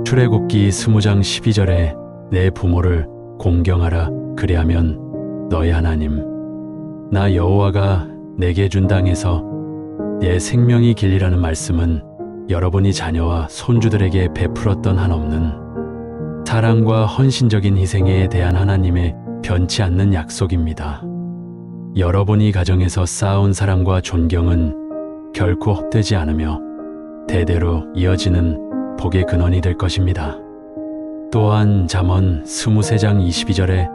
출애굽기 20장 12절에 내 부모를 공경하라 그리하면 너의 하나님 나 여호와가 내게 준 땅에서 내 생명이 길리라는 말씀은 여러분이 자녀와 손주들에게 베풀었던 한없는 사랑과 헌신적인 희생에 대한 하나님의 변치 않는 약속입니다. 여러분이 가정에서 쌓아온 사랑과 존경은 결코 헛되지 않으며 대대로 이어지는 복의 근원이 될 것입니다. 또한 잠언 23장 22절에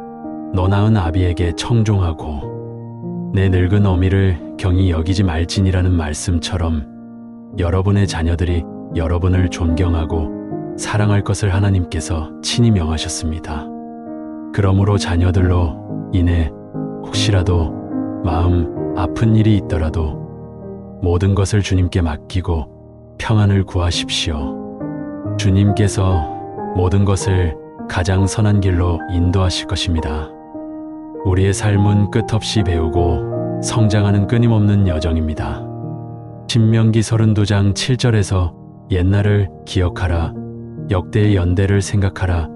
너 낳은 아비에게 청종하고 내 늙은 어미를 경히 여기지 말지니라는 말씀처럼 여러분의 자녀들이 여러분을 존경하고 사랑할 것을 하나님께서 친히 명하셨습니다. 그러므로 자녀들로 인해 혹시라도 마음 아픈 일이 있더라도 모든 것을 주님께 맡기고 평안을 구하십시오. 주님께서 모든 것을 가장 선한 길로 인도하실 것입니다. 우리의 삶은 끝없이 배우고 성장하는 끊임없는 여정입니다. 신명기 32장 7절에서 옛날을 기억하라 역대의 연대를 생각하라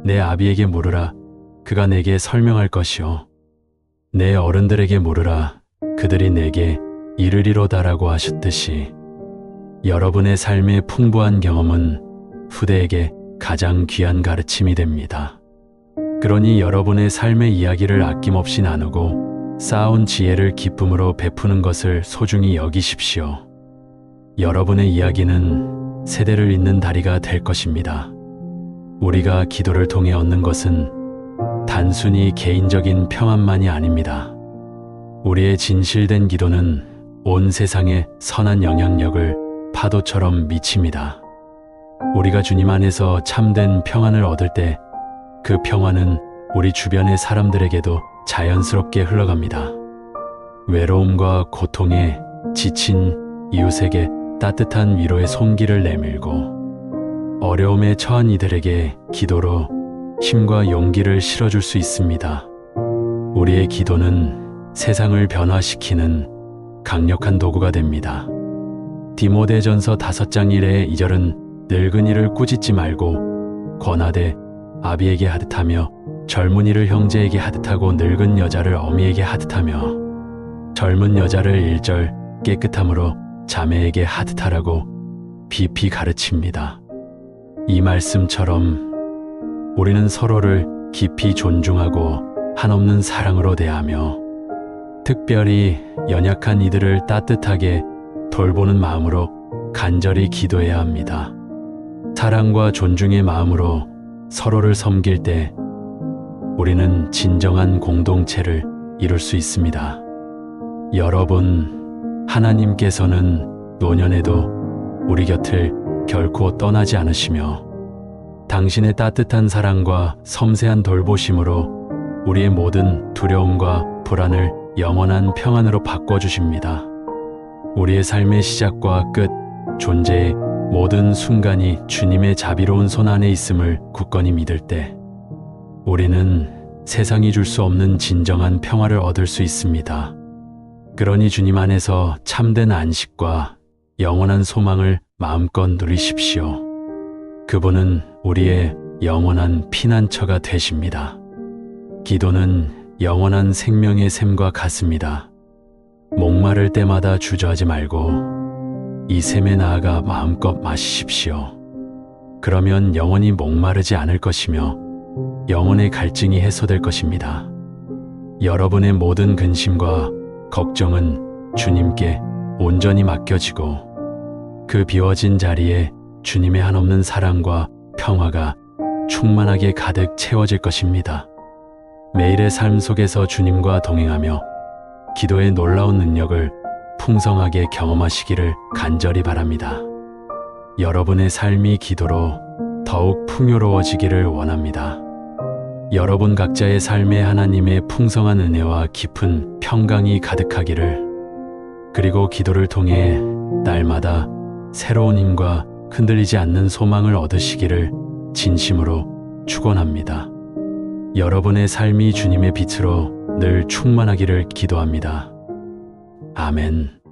내 아비에게 물으라 그가 내게 설명할 것이요 내 어른들에게 물으라 그들이 내게 이르리로다라고 하셨듯이 여러분의 삶의 풍부한 경험은 후대에게 가장 귀한 가르침이 됩니다. 그러니 여러분의 삶의 이야기를 아낌없이 나누고 쌓아온 지혜를 기쁨으로 베푸는 것을 소중히 여기십시오. 여러분의 이야기는 세대를 잇는 다리가 될 것입니다. 우리가 기도를 통해 얻는 것은 단순히 개인적인 평안만이 아닙니다. 우리의 진실된 기도는 온 세상에 선한 영향력을 파도처럼 미칩니다. 우리가 주님 안에서 참된 평안을 얻을 때 그 평안은 우리 주변의 사람들에게도 자연스럽게 흘러갑니다. 외로움과 고통에 지친 이웃에게 따뜻한 위로의 손길을 내밀고 어려움에 처한 이들에게 기도로 힘과 용기를 실어줄 수 있습니다. 우리의 기도는 세상을 변화시키는 강력한 도구가 됩니다. 디모데전서 5장 1의 2절은 늙은이를 꾸짖지 말고 권하되 아비에게 하듯하며 젊은이를 형제에게 하듯하고 늙은 여자를 어미에게 하듯하며 젊은 여자를 1절 깨끗함으로 자매에게 하듯하라고 비피 가르칩니다. 이 말씀처럼 우리는 서로를 깊이 존중하고 한없는 사랑으로 대하며 특별히 연약한 이들을 따뜻하게 돌보는 마음으로 간절히 기도해야 합니다. 사랑과 존중의 마음으로 서로를 섬길 때 우리는 진정한 공동체를 이룰 수 있습니다. 여러분, 하나님께서는 노년에도 우리 곁을 결코 떠나지 않으시며 당신의 따뜻한 사랑과 섬세한 돌보심으로 우리의 모든 두려움과 불안을 영원한 평안으로 바꿔주십니다. 우리의 삶의 시작과 끝, 존재의 모든 순간이 주님의 자비로운 손 안에 있음을 굳건히 믿을 때 우리는 세상이 줄 수 없는 진정한 평화를 얻을 수 있습니다. 그러니 주님 안에서 참된 안식과 영원한 소망을 마음껏 누리십시오. 그분은 우리의 영원한 피난처가 되십니다. 기도는 영원한 생명의 샘과 같습니다. 목마를 때마다 주저하지 말고 이 샘에 나아가 마음껏 마시십시오. 그러면 영원히 목마르지 않을 것이며 영혼의 갈증이 해소될 것입니다. 여러분의 모든 근심과 걱정은 주님께 온전히 맡겨지고 그 비워진 자리에 주님의 한없는 사랑과 평화가 충만하게 가득 채워질 것입니다. 매일의 삶 속에서 주님과 동행하며 기도의 놀라운 능력을 풍성하게 경험하시기를 간절히 바랍니다. 여러분의 삶이 기도로 더욱 풍요로워지기를 원합니다. 여러분 각자의 삶에 하나님의 풍성한 은혜와 깊은 평강이 가득하기를, 그리고 기도를 통해 날마다 새로운 힘과 흔들리지 않는 소망을 얻으시기를 진심으로 축원합니다. 여러분의 삶이 주님의 빛으로 늘 충만하기를 기도합니다. 아멘.